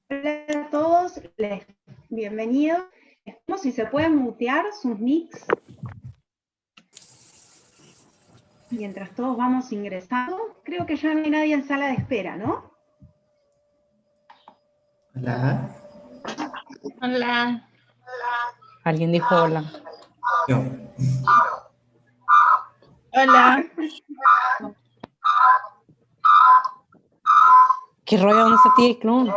Hola a todos, bienvenidos. Espero si se pueden mutear sus mics mientras todos vamos ingresando. Creo que ya no hay nadie en sala de espera, ¿no? Hola. Hola. ¿Alguien dijo hola? Yo. Hola. ¿Qué rollo? ¿Dónde está TJ Klune?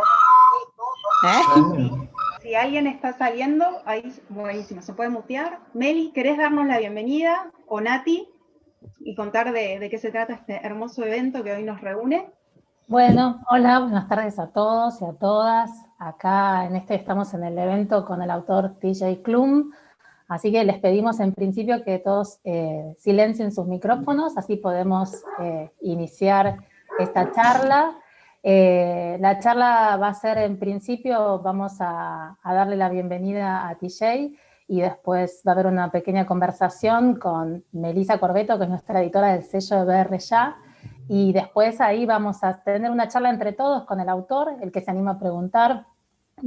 Si alguien está saliendo, ahí, buenísimo, se puede mutear. Meli, ¿querés darnos la bienvenida? O Nati, y contar de qué se trata este hermoso evento que hoy nos reúne. Bueno, hola, buenas tardes a todos y a todas. Acá estamos en el evento con el autor TJ Klune, así que les pedimos en principio que todos silencien sus micrófonos, así podemos iniciar esta charla. La charla va a ser, en principio, vamos a darle la bienvenida a TJ y después va a haber una pequeña conversación con Melissa Corbeto, que es nuestra editora del sello de BR Ya, y después ahí vamos a tener una charla entre todos con el autor. El que se anima a preguntar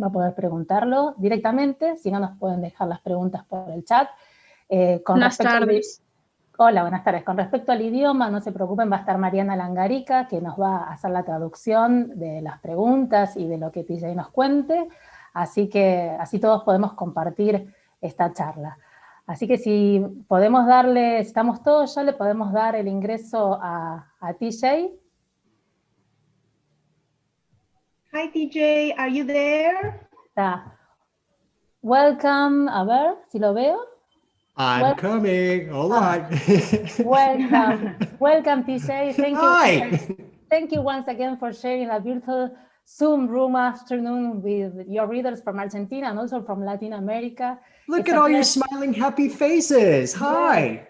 va a poder preguntarlo directamente, si no nos pueden dejar las preguntas por el chat. Buenas tardes. Hola, buenas tardes. Con respecto al idioma, no se preocupen, va a estar Mariana Langarica, que nos va a hacer la traducción de las preguntas y de lo que TJ nos cuente, así que así todos podemos compartir esta charla. Así que si podemos darle, estamos todos ya, le podemos dar el ingreso a TJ. Hi TJ, are you there? Está. Welcome, a ver si lo veo. I'm coming. Hold on. Welcome. Welcome, TJ. Thank you. Hi. Thank you once again for sharing a beautiful Zoom room afternoon with your readers from Argentina and also from Latin America. Look at all your smiling, happy faces. Hi.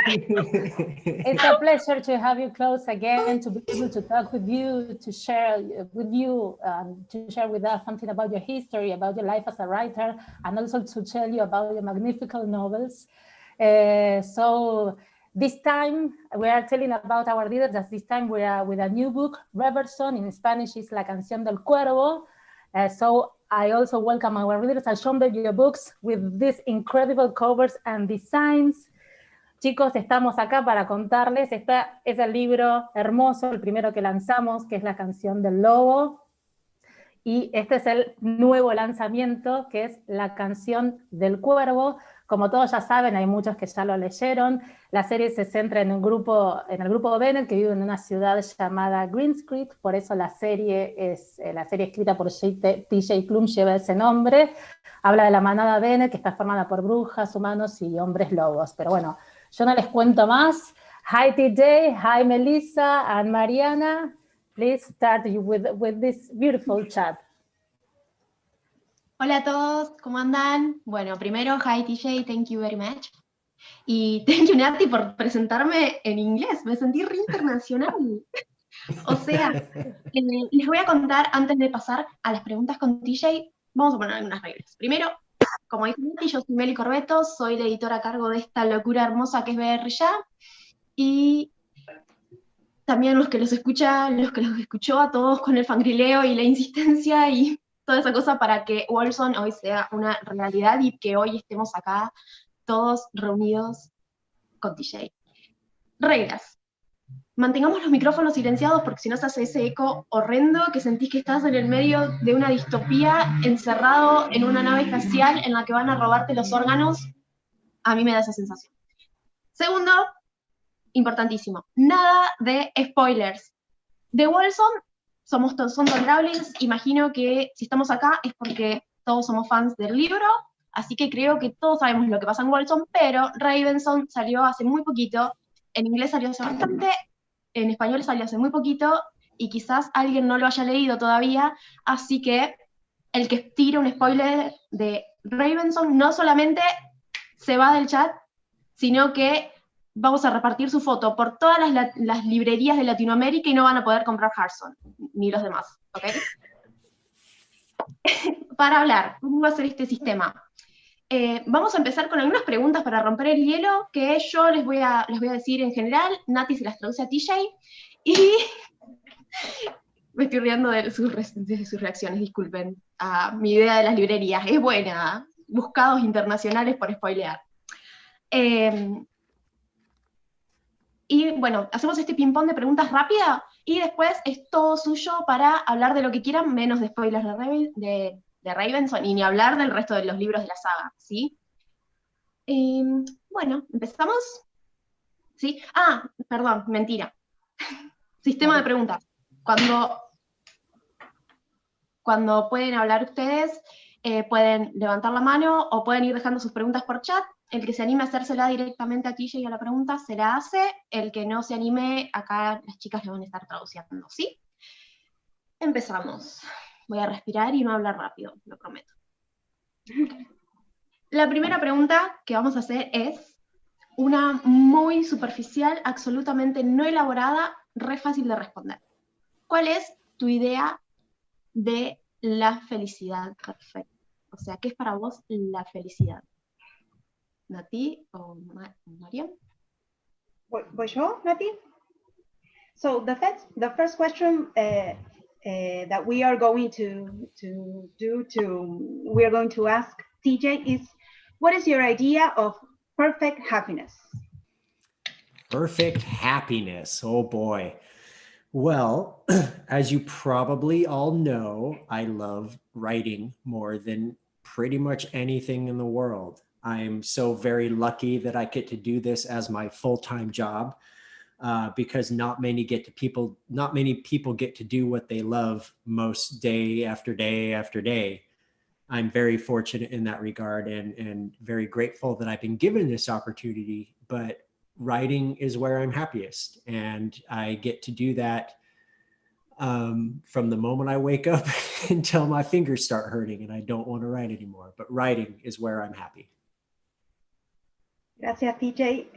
It's a pleasure to have you close again, to be able to talk with you, to share with you, to share with us something about your history, about your life as a writer, and also to tell you about your magnificent novels. So this time we are telling about our readers that this time we are with a new book, Reverson, in Spanish is La Canción del Cuervo. So I also welcome our readers and show them your books with these incredible covers and designs. Chicos, estamos acá para contarles, este es el libro hermoso, el primero que lanzamos, que es La Canción del Lobo, y este es el nuevo lanzamiento, que es La Canción del Cuervo. Como todos ya saben, hay muchos que ya lo leyeron, la serie se centra en el grupo Bennett, que vive en una ciudad llamada Greens Creek, por eso la serie escrita por TJ Klune lleva ese nombre, habla de la manada Bennett, que está formada por brujas, humanos y hombres lobos, pero bueno, yo no les cuento más. Hi TJ, hi Melissa and Mariana. Please start with this beautiful chat. Hola a todos, ¿cómo andan? Bueno, primero, hi TJ, thank you very much. Y thank you Nati por presentarme en inglés, me sentí re internacional. O sea, les voy a contar, antes de pasar a las preguntas con TJ, vamos a poner algunas reglas. Primero, como dice Nati, yo soy Meli Corbeto, soy la editora a cargo de esta locura hermosa que es BR Ya, y también los que los escuchó a todos con el fangrileo y la insistencia y toda esa cosa para que Wilson hoy sea una realidad y que hoy estemos acá todos reunidos con TJ. Reglas. Mantengamos los micrófonos silenciados porque si no se hace ese eco horrendo que sentís que estás en el medio de una distopía encerrado en una nave espacial en la que van a robarte los órganos. A mí me da esa sensación. Segundo, importantísimo, nada de spoilers. De Wilson son tolerables, imagino que si estamos acá es porque todos somos fans del libro, así que creo que todos sabemos lo que pasa en Wilson, pero Ravenson salió hace muy poquito, en inglés salió hace bastante, en español salió hace muy poquito, y quizás alguien no lo haya leído todavía, así que el que tire un spoiler de Ravenson no solamente se va del chat, sino que vamos a repartir su foto por todas las librerías de Latinoamérica y no van a poder comprar Hearthstone, ni los demás, ¿ok? Para hablar, ¿cómo va a ser este sistema? Vamos a empezar con algunas preguntas para romper el hielo, que yo les voy a decir en general, Nati se las traduce a TJ, y me estoy riendo de sus reacciones, disculpen. Mi idea de las librerías es buena, buscados internacionales por spoilear. Y bueno, hacemos este ping-pong de preguntas rápidas, y después es todo suyo para hablar de lo que quieran, menos de spoilers de Ravenson, y ni hablar del resto de los libros de la saga, ¿sí? Bueno, ¿empezamos? ¿Sí? Perdón, mentira. Sistema de preguntas. Cuando pueden hablar ustedes, pueden levantar la mano o pueden ir dejando sus preguntas por chat. El que se anime a hacérsela directamente a TJ y a la pregunta se la hace. El que no se anime, acá las chicas le van a estar traduciendo, ¿sí? Empezamos. Voy a respirar y no hablar rápido, lo prometo. La primera pregunta que vamos a hacer es una muy superficial, absolutamente no elaborada, re fácil de responder. ¿Cuál es tu idea de la felicidad perfecta? O sea, ¿qué es para vos la felicidad? ¿Nati o Mariam? ¿Voy yo, Nati? So the first question that we are going to ask TJ is, what is your idea of perfect happiness? Perfect happiness. Oh boy. Well, as you probably all know, I love writing more than pretty much anything in the world. I'm so very lucky that I get to do this as my full-time job, because not many people get to do what they love most day after day after day. I'm very fortunate in that regard, and very grateful that I've been given this opportunity, but writing is where I'm happiest. And I get to do that from the moment I wake up until my fingers start hurting and I don't want to write anymore. But writing is where I'm happy. Gracias, TJ.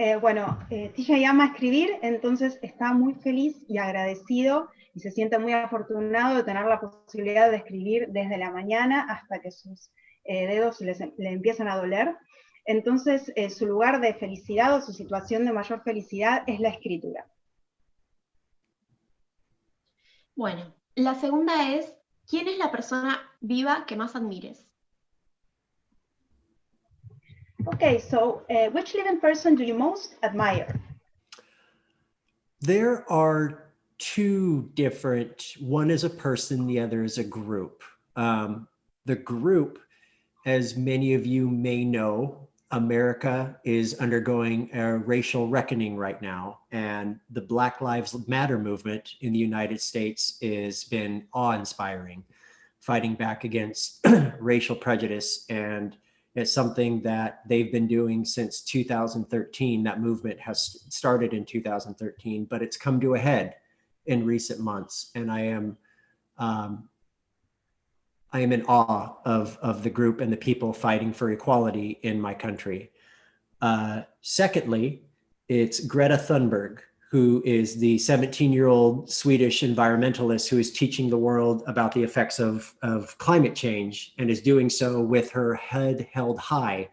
TJ ama escribir, entonces está muy feliz y agradecido y se siente muy afortunado de tener la posibilidad de escribir desde la mañana hasta que sus dedos le empiezan a doler. Entonces, su lugar de felicidad o su situación de mayor felicidad es la escritura. Bueno, la segunda es, ¿quién es la persona viva que más admires? Okay, so which living person do you most admire? There are two different, one is a person, the other is a group. The group, as many of you may know, America is undergoing a racial reckoning right now, and the Black Lives Matter movement in the United States has been awe-inspiring, fighting back against racial prejudice, and it's something that they've been doing since 2013. That movement has started in 2013, but it's come to a head in recent months, and I am in awe of the group and the people fighting for equality in my country. Secondly, it's Greta Thunberg, who is the 17-year-old Swedish environmentalist who is teaching the world about the effects of climate change, and is doing so with her head held high,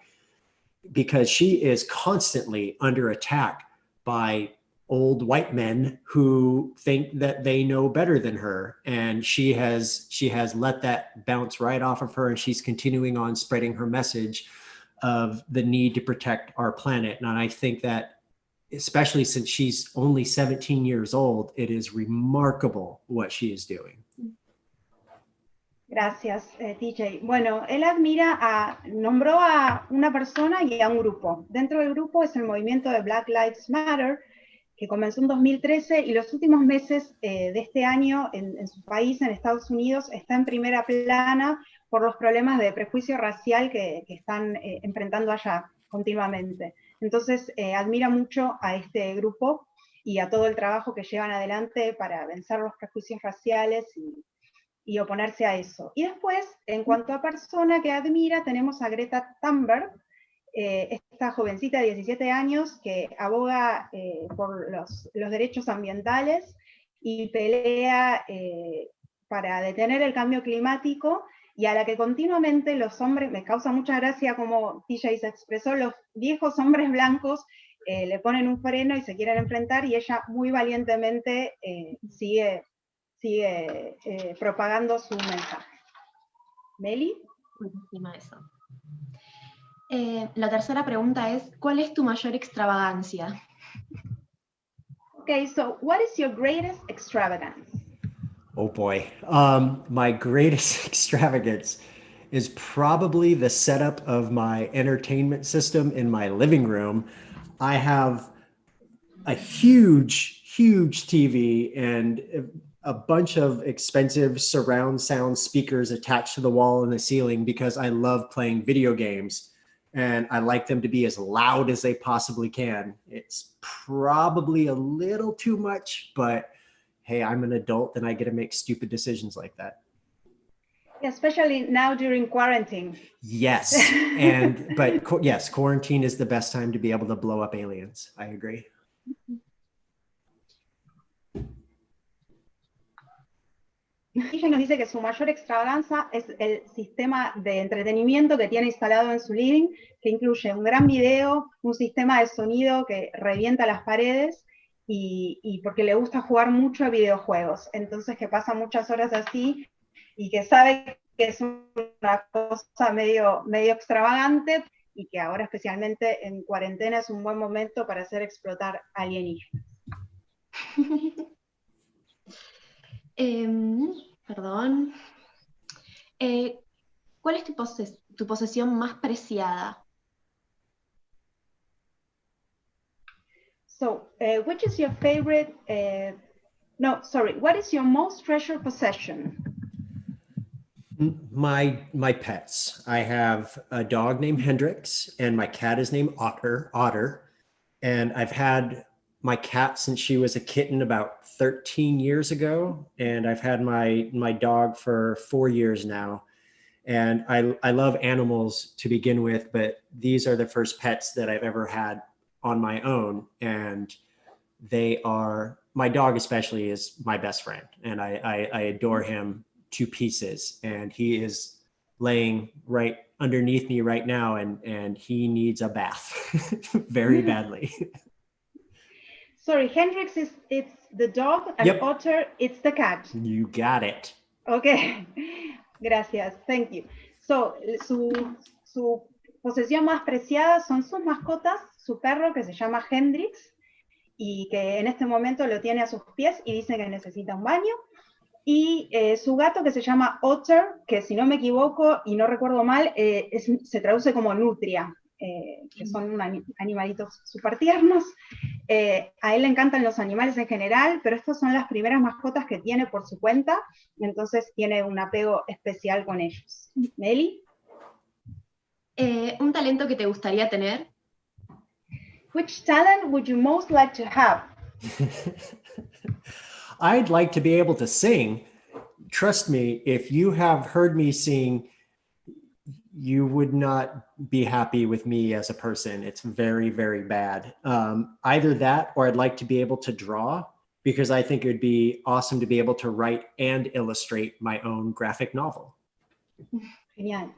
because she is constantly under attack by old white men who think that they know better than her, and she has let that bounce right off of her, and she's continuing on spreading her message of the need to protect our planet. And I think that, especially since she's only 17 years old, it is remarkable what she is doing. Gracias, TJ. Bueno, él nombró a una persona y a un grupo. Dentro del grupo es el movimiento de Black Lives Matter, que comenzó en 2013, y los últimos meses de este año en su país, en Estados Unidos, está en primera plana por los problemas de prejuicio racial que están enfrentando allá continuamente. Entonces admira mucho a este grupo y a todo el trabajo que llevan adelante para vencer los prejuicios raciales y oponerse a eso. Y después, en cuanto a persona que admira, tenemos a Greta Thunberg, esta jovencita de 17 años que aboga por los derechos ambientales y pelea para detener el cambio climático, y a la que continuamente los hombres, me causa mucha gracia como TJ se expresó, los viejos hombres blancos le ponen un freno y se quieren enfrentar, y ella muy valientemente sigue propagando su mensaje. ¿Meli? Encima de eso. La tercera pregunta es, ¿cuál es tu mayor extravagancia? Okay, so what is your greatest extravagance? Oh boy. My greatest extravagance is probably the setup of my entertainment system in my living room. I have a huge TV and a bunch of expensive surround sound speakers attached to the wall and the ceiling because I love playing video games and I like them to be as loud as they possibly can. It's probably a little too much, but hey, I'm an adult and I get to make stupid decisions like that. Especially now during quarantine. Yes, but yes, quarantine is the best time to be able to blow up aliens. I agree. Ella nos dice que su mayor extravaganza es el sistema de entretenimiento que tiene instalado en su living, que incluye un gran video, un sistema de sonido que revienta las paredes y porque le gusta jugar mucho a videojuegos. Entonces que pasa muchas horas así y que sabe que es una cosa medio extravagante y que ahora especialmente en cuarentena es un buen momento para hacer explotar alienígenas. Perdón. ¿Cuál es tu posesión más preciada? So, which is your favorite, what is your most treasured possession? My pets. I have a dog named Hendrix and my cat is named Otter. And I've had my cat since she was a kitten about 13 years ago. And I've had my dog for 4 years now. And I love animals to begin with, but these are the first pets that I've ever had on my own. And my dog especially is my best friend. And I adore him to pieces. And he is laying right underneath me right now. And he needs a bath very badly. Sorry, Hendrix it's the dog and Yep. Otter, it's the cat. You got it. Okay, gracias, thank you. So, su posesión más preciada son sus mascotas, su perro que se llama Hendrix y que en este momento lo tiene a sus pies y dice que necesita un baño, y su gato que se llama Otter, que si no me equivoco y no recuerdo mal, se traduce como nutria, que son animalitos súper tiernos. A él le encantan los animales en general, pero estas son las primeras mascotas que tiene por su cuenta, entonces tiene un apego especial con ellos. ¿Meli? ¿Un talento que te gustaría tener? Which talent would you most like to have? I'd like to be able to sing. Trust me, if you have heard me sing, you would not be happy with me as a person. It's very, very bad. Either that, or I'd like to be able to draw, because I think it would be awesome to be able to write and illustrate my own graphic novel. Genial.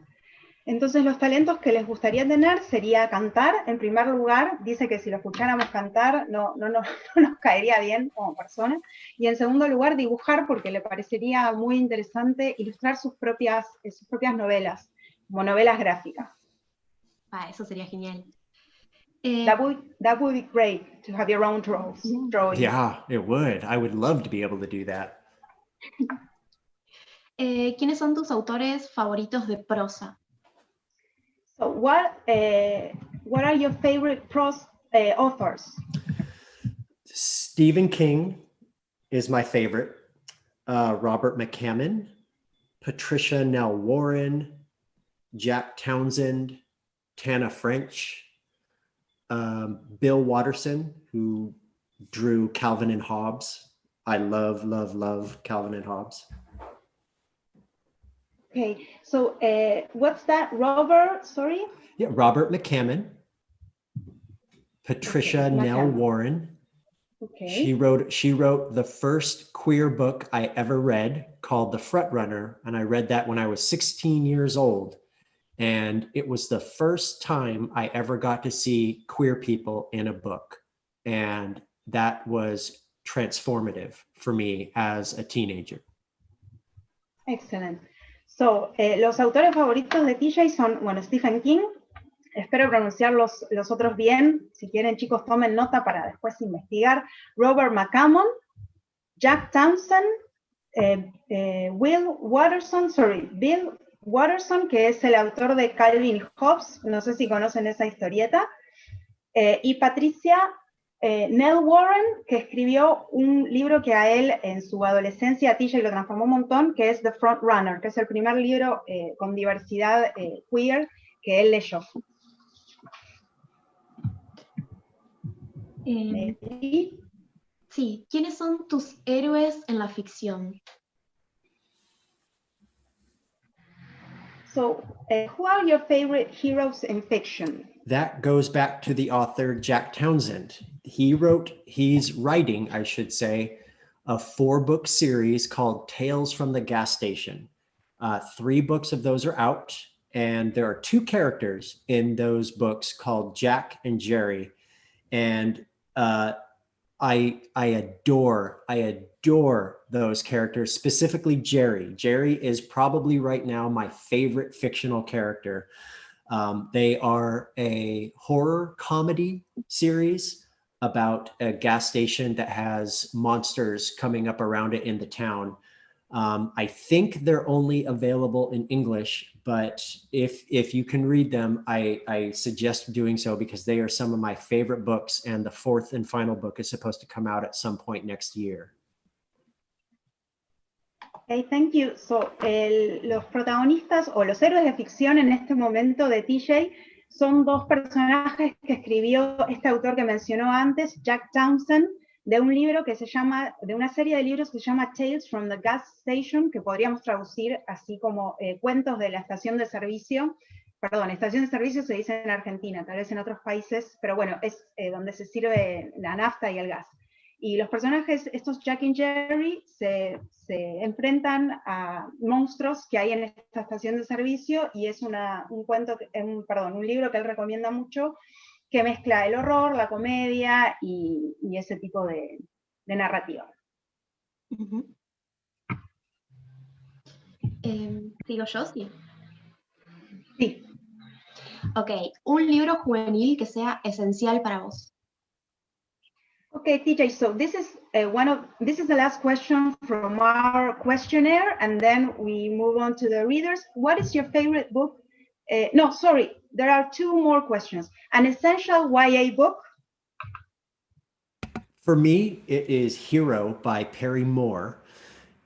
Entonces los talentos que les gustaría tener sería cantar, en primer lugar, dice que si lo escucháramos cantar no nos caería bien como persona, y en segundo lugar dibujar porque le parecería muy interesante ilustrar sus propias novelas, como novelas gráficas. Eso sería genial. That would be great to have your own drawing. Yeah, it would. I would love to be able to do that. ¿Quiénes son tus autores favoritos de prosa? So what are your favorite prose authors? Stephen King is my favorite. Robert McCammon, Patricia Nell Warren, Jack Townsend, Tana French. Bill Watterson, who drew Calvin and Hobbes. I love, love, love Calvin and Hobbes. Okay, so what's that, Robert, sorry? Yeah, Robert McCammon. Patricia Okay, Nell McCammon. Warren. Okay. She wrote the first queer book I ever read called The Front Runner, and I read that when I was 16 years old. And it was the first time I ever got to see queer people in a book. And that was transformative for me as a teenager. Excellent. So, los autores favoritos de TJ son, bueno, Stephen King. Espero pronunciar los otros bien. Si quieren, chicos, tomen nota para después investigar. Robert McCammon, Jack Townsend, Bill Watterson, que es el autor de Calvin y Hobbes, no sé si conocen esa historieta, y Patricia Nell Warren, que escribió un libro que a él en su adolescencia, a TJ lo transformó un montón, que es The Front Runner, que es el primer libro con diversidad queer que él leyó. Sí, ¿quiénes son tus héroes en la ficción? So, who are your favorite heroes in fiction? That goes back to the author Jack Townsend. He's writing, I should say, a 4-book series called Tales from the Gas Station. 3 books of those are out, and there are 2 characters in those books called Jack and Jerry. And I adore those characters, specifically Jerry. Jerry is probably right now my favorite fictional character. They are a horror comedy series about a gas station that has monsters coming up around it in the town. I think they're only available in English, but if you can read them, I suggest doing so because they are some of my favorite books, and the 4th and final book is supposed to come out at some point next year. Okay, thank you. So, los protagonistas o los héroes de ficción en este momento de TJ son 2 personajes que escribió este autor que mencionó antes, Jack Townsend, de un libro que se llama, de una serie de libros que se llama Tales from the Gas Station, que podríamos traducir así como cuentos de la estación de servicio. Perdón, estación de servicio se dice en Argentina, tal vez en otros países, pero bueno, es donde se sirve la nafta y el gas. Y los personajes, estos Jack y Jerry, se enfrentan a monstruos que hay en esta estación de servicio, y es un libro que él recomienda mucho, que mezcla el horror, la comedia y ese tipo de narrativa. ¿Sigo yo? Sí. Sí. Ok, un libro juvenil que sea esencial para vos. Okay, TJ, so this is the last question from our questionnaire, and then we move on to the readers. What is your favorite book? No, sorry, there are 2 more questions. An essential YA book? For me, it is Hero by Perry Moore.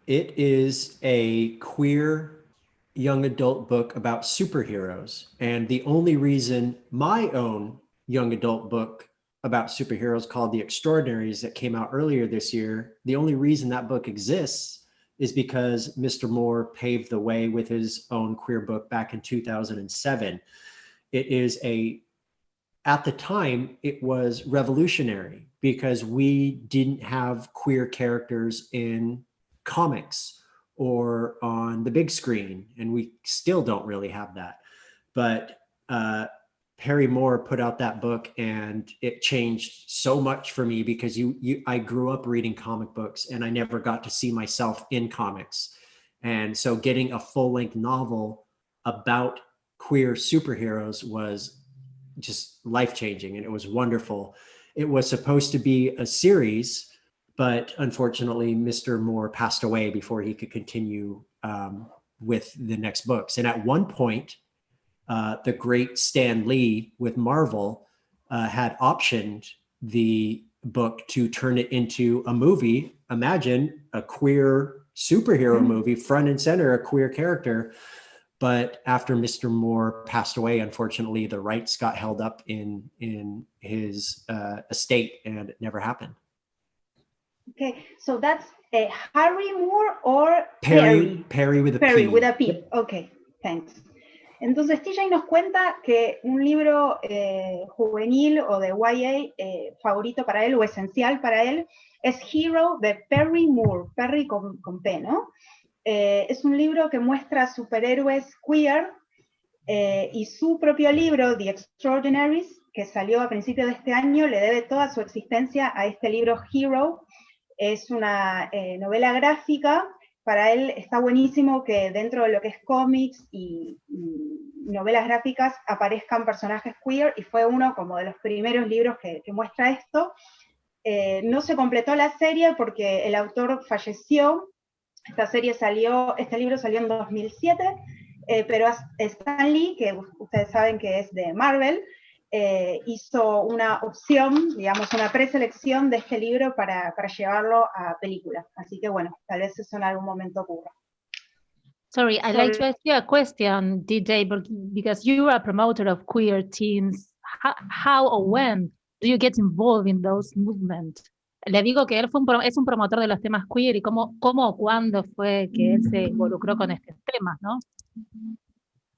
It is a queer young adult book about superheroes. And the only reason my own young adult book about superheroes called The Extraordinaries that came out earlier this year, the only reason that book exists is because Mr. Moore paved the way with his own queer book back in 2007. It is at the time, it was revolutionary because we didn't have queer characters in comics or on the big screen, and we still don't really have that. But Perry Moore put out that book, and it changed so much for me because I grew up reading comic books, and I never got to see myself in comics. And so getting a full-length novel about queer superheroes was just life-changing, and it was wonderful. It was supposed to be a series, but unfortunately, Mr. Moore passed away before he could continue with the next books. And at one point, the great Stan Lee with Marvel had optioned the book to turn it into a movie. Imagine a queer superhero movie, front and center, a queer character. But after Mr. Moore passed away, unfortunately, the rights got held up in his estate, and it never happened. Okay, so that's Harry Moore or Perry? Perry with a Perry P. with a P. Okay, thanks. Entonces TJ nos cuenta que un libro juvenil o de YA favorito para él o esencial para él es Hero de Perry Moore, Perry con P, ¿no? Es un libro que muestra superhéroes queer y su propio libro, The Extraordinaries, que salió a principios de este año, le debe toda su existencia a este libro Hero. Es una novela gráfica. Para él está buenísimo que dentro de lo que es cómics y novelas gráficas aparezcan personajes queer, y fue uno como de los primeros libros que muestra esto. No se completó la serie porque el autor falleció. Este libro salió en 2007, pero Stan Lee, que ustedes saben que es de Marvel, hizo una opción, digamos, una preselección de este libro para llevarlo a película. Así que bueno, tal vez eso en algún momento ocurra. Sorry, I'd like to ask you a question, DJ, because you are a promoter of queer teens. How or when do you get involved in those movements? Le digo que él es un promotor de los temas queer, y cómo o cuándo fue que él se involucró con estos temas, ¿no?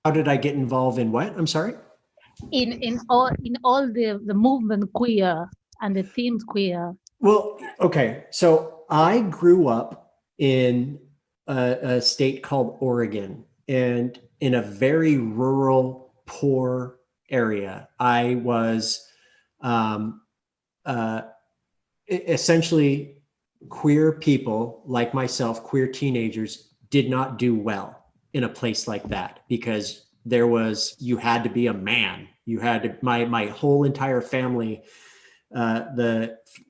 How did I get involved in what? I'm sorry? In all the movement queer and the themes queer. Well, okay. So I grew up in a state called Oregon, and in a very rural, poor area. I was essentially queer people like myself, queer teenagers, did not do well in a place like that, because you had to be a man. You had to, my whole entire family,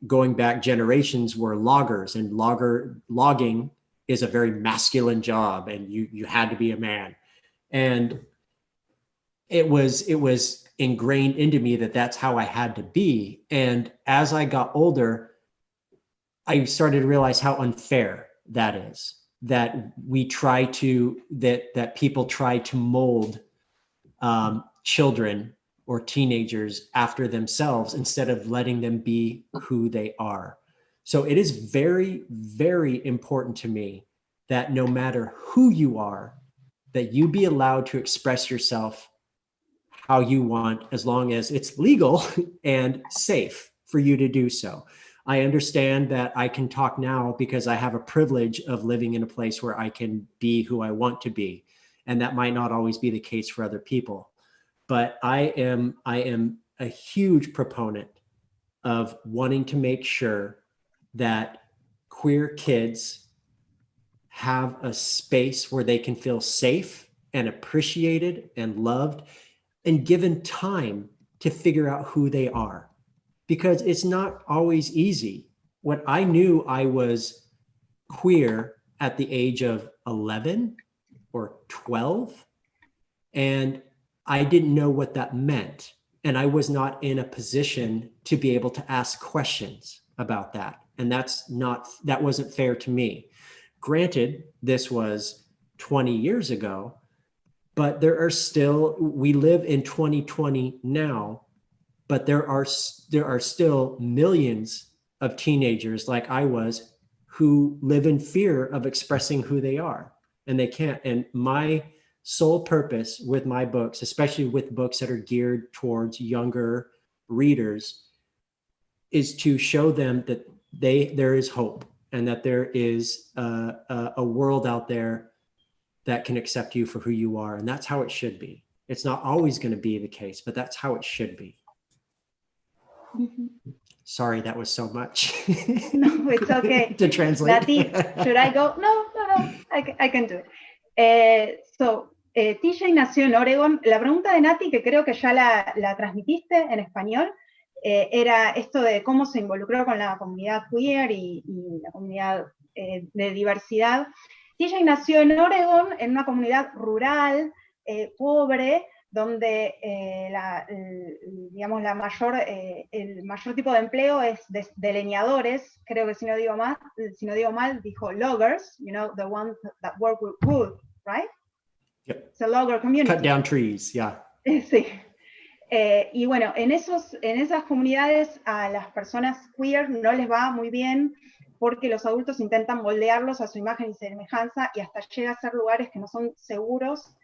going back generations, were loggers, and logging is a very masculine job, and you had to be a man. And it was ingrained into me that that's how I had to be. And as I got older, I started to realize how unfair that is, that that people try to mold children or teenagers after themselves instead of letting them be who they are. So it is very, very important to me that no matter who you are, that you be allowed to express yourself how you want, as long as it's legal and safe for you to do so. I understand that I can talk now because I have a privilege of living in a place where I can be who I want to be. And that might not always be the case for other people. But I am a huge proponent of wanting to make sure that queer kids have a space where they can feel safe and appreciated and loved and given time to figure out who they are. Because it's not always easy. When I knew I was queer at the age of 11 or 12, and I didn't know what that meant. And I was not in a position to be able to ask questions about that. And that wasn't fair to me. Granted, this was 20 years ago, but we live in 2020 now, but there are still millions of teenagers like I was who live in fear of expressing who they are, and they can't. And my sole purpose with my books, especially with books that are geared towards younger readers, is to show them that there is hope, and that there is a world out there that can accept you for who you are. And that's how it should be. It's not always going to be the case, but that's how it should be. Mm-hmm. Sorry, that was so much. No, it's okay. To translate. Nati, should I go? No, I can do it. TJ nació en Oregon. La pregunta de Nati, que creo que ya la transmitiste en español, era esto de cómo se involucró con la comunidad queer y la comunidad de diversidad. TJ nació en Oregon, en una comunidad rural, pobre, donde el mayor tipo de empleo es de leñadores. Creo que si no digo mal, dijo loggers, the ones that work with wood, right? Yep. It's a logger community. Cut down trees, yeah. Sí. Y bueno, en esas comunidades a las personas queer no les va muy bien porque los adultos intentan moldearlos a su imagen y semejanza y hasta llega a ser lugares que no son seguros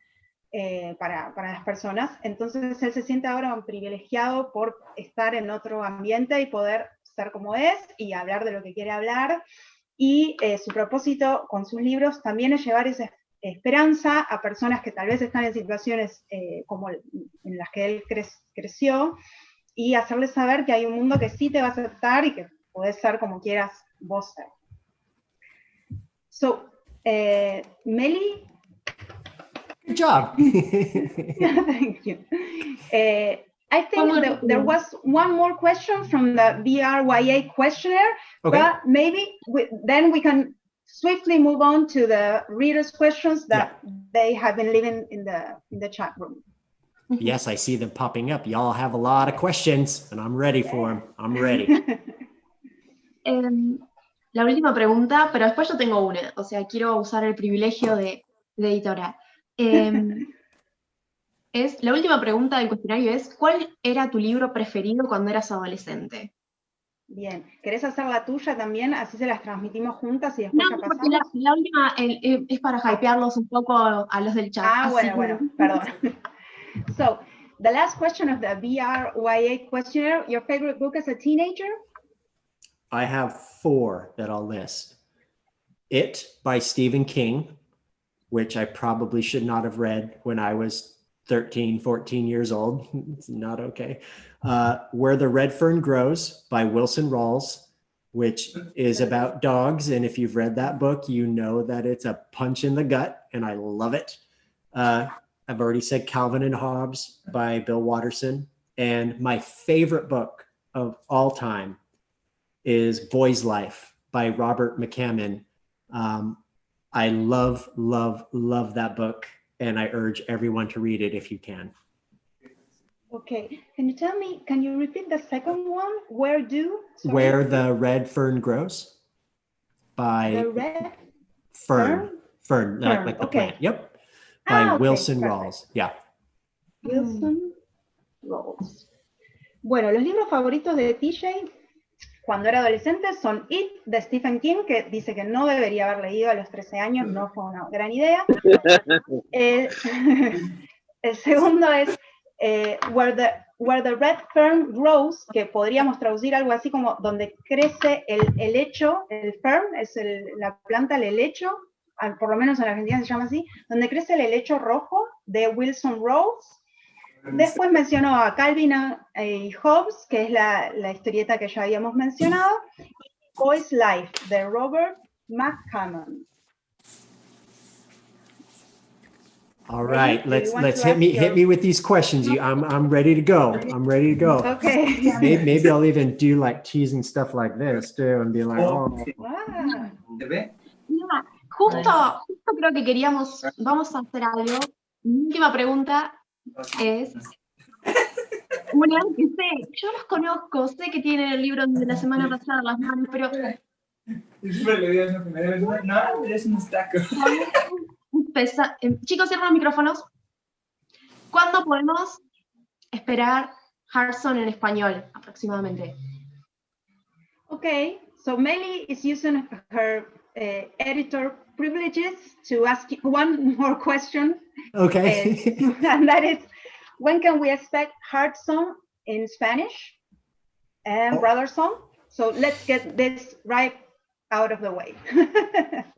para las personas. Entonces él se siente ahora un privilegiado por estar en otro ambiente y poder ser como es y hablar de lo que quiere hablar. Y su propósito con sus libros también es llevar esa esperanza a personas que tal vez están en situaciones como en las que él creció y hacerles saber que hay un mundo que sí te va a aceptar y que podés ser como quieras vos ser. So, Meli. Good job. Thank you. I think there was one more question from the BRYA questionnaire, Okay. but maybe then we can swiftly move on to the readers' questions that they have been leaving in the chat room. Yes, I see them popping up. Y'all have a lot of questions, and I'm ready for them. I'm ready. La última pregunta, pero después yo tengo una, o sea, quiero usar el privilegio de editora. La última pregunta del cuestionario es, ¿cuál era tu libro preferido cuando eras adolescente? Bien, ¿querés hacer la tuya también? Así se las transmitimos juntas y después ya Porque pasamos. la última es para hypearlos un poco a los del chat. Bueno, perdón. So, the last question of the BRYA questionnaire, your favorite book as a teenager? I have 4 that I'll list. It by Stephen King, which I probably should not have read when I was 13, 14 years old. It's not okay. Where the Red Fern Grows by Wilson Rawls, which is about dogs. And if you've read that book, you know that it's a punch in the gut, and I love it. I've already said Calvin and Hobbes by Bill Watterson. And my favorite book of all time is Boy's Life by Robert McCammon. I love, love, love that book, and I urge everyone to read it if you can. Okay, can you repeat the second one? Where the Red Fern Grows by the Red Fern, like the plant. Yep. By Wilson Rawls. Yeah. Wilson Rawls. Bueno, los libros favoritos de TJ cuando era adolescente son It, de Stephen King, que dice que no debería haber leído a los 13 años, no fue una gran idea. El segundo es Where the Red Fern Grows, que podríamos traducir algo así como donde crece el helecho, el fern es la planta, el helecho, por lo menos en Argentina se llama así, donde crece el helecho rojo, de Wilson Rawls. Después mencionó a Calvin y Hobbes, que es la historieta que ya habíamos mencionado, y Boy's Life, de Robert McCammon. All right, let's hit me with these questions. I'm ready to go. I'm ready to go. Okay. Maybe I'll even do like teasing stuff like this too, and be like, oh. Mira, justo creo que vamos a hacer algo. Mi última pregunta es una que sé, yo los conozco, sé que tienen el libro de la semana pasada las manos, pero no, es un estaco. Chicos, cierran los micrófonos. ¿Cuándo podemos esperar Hearthstone en español, aproximadamente? Okay, so Meli is using her editor privileges to ask you one more question. Okay. And that is, when can we expect Hearthstone in Spanish and Brother Song? So let's get this right out of the way.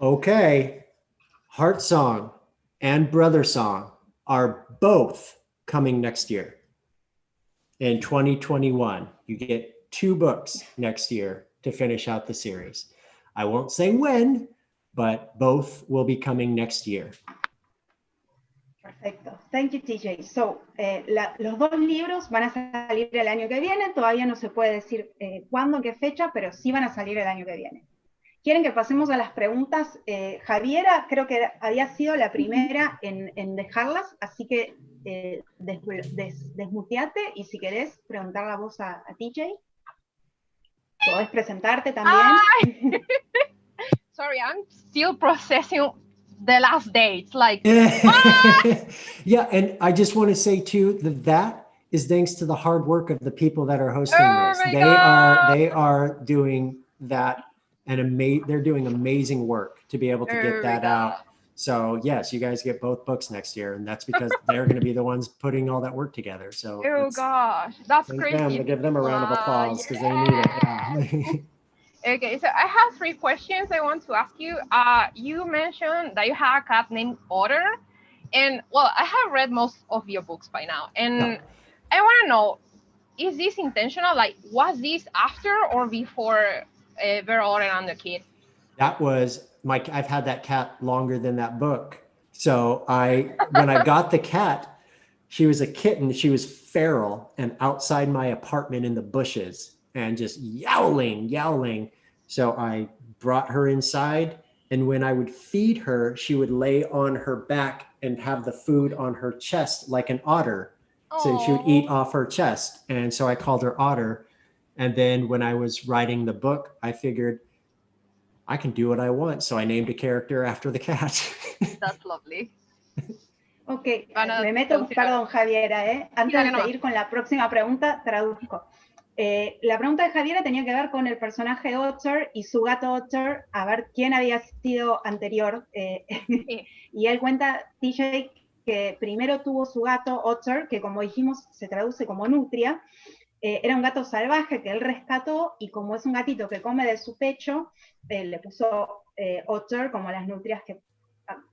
Okay. Heart Song and Brother Song are both coming next year. In 2021, you get 2 books next year to finish out the series. I won't say when, but both will be coming next year. Perfecto. Thank you, TJ. So, los 2 libros van a salir el año que viene. Todavía no se puede decir cuándo, qué fecha, pero sí van a salir el año que viene. ¿Quieren que pasemos a las preguntas? Javiera creo que había sido la primera en dejarlas, así que desmuteate y si querés preguntar la voz a TJ. Podés presentarte también. Sorry, I'm still processing the last dates. Like, yeah, and I just want to say too that is thanks to the hard work of the people that are hosting this. They are doing that, and they're doing amazing work to be able to get that out. So yes, you guys get both books next year, and that's because they're going to be the ones putting all that work together. So oh gosh, that's crazy. To give them a round of applause because they need it. Yeah. Okay, so I have 3 questions I want to ask you. You mentioned that you had a cat named Otter, and well, I have read most of your books by now, and I want to know, is this intentional? Like, was this after or before Vera Otter and the Kid? That was I've had that cat longer than that book. So when I got the cat, she was a kitten. She was feral and outside my apartment in the bushes and just yowling. So I brought her inside, and when I would feed her, she would lay on her back and have the food on her chest like an otter. So she would eat off her chest. And so I called her Otter. And then when I was writing the book, I figured I can do what I want. So I named a character after the cat. That's lovely. Ok, me meto, perdón Javiera, antes de seguir con la próxima pregunta, traduzco. La pregunta de Javiera tenía que ver con el personaje Otter y su gato Otter, a ver quién había sido anterior. Y él cuenta, TJ, que primero tuvo su gato Otter, que como dijimos se traduce como nutria. Era un gato salvaje que él rescató, y como es un gatito que come de su pecho, le puso Otter, como las nutrias que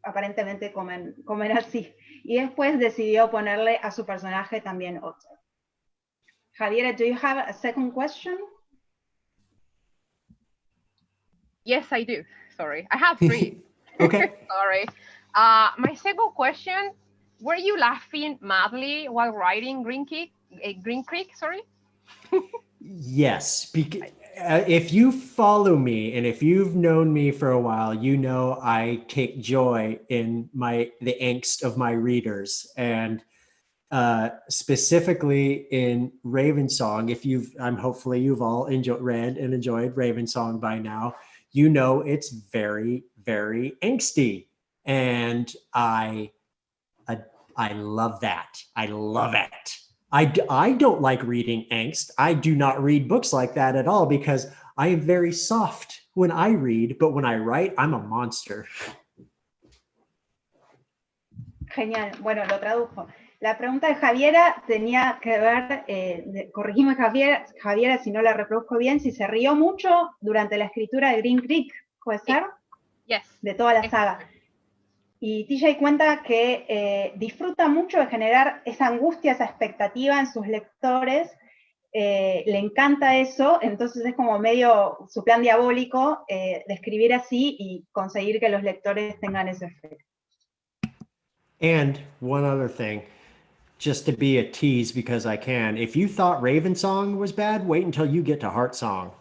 aparentemente comen así. Y después decidió ponerle a su personaje también Otter. Javiera, do you have a second question? Yes, I do. Sorry, I have 3. Okay. Sorry. My second question: were you laughing madly while writing Green Creek? Sorry. Yes, if you follow me and if you've known me for a while, you know I take joy in the angst of my readers, and specifically in Ravensong. Hopefully you've all read and enjoyed Ravensong by now. You know it's very, very angsty, and I love that. I love it. I don't like reading angst. I do not read books like that at all because I am very soft when I read, but when I write, I'm a monster. Genial, bueno, lo traduzco. La pregunta de Javiera tenía que ver, corregime Javiera si no la reproduzco bien, si se rió mucho durante la escritura de Green Creek, ¿puede ser? Yes. De toda la saga. Y TJ cuenta que disfruta mucho de generar esa angustia, esa expectativa en sus lectores, le encanta eso, entonces es como medio su plan diabólico de escribir así y conseguir que los lectores tengan ese efecto. And one other thing, just to be a tease because I can, if you thought Ravensong was bad, wait until you get to Heartsong.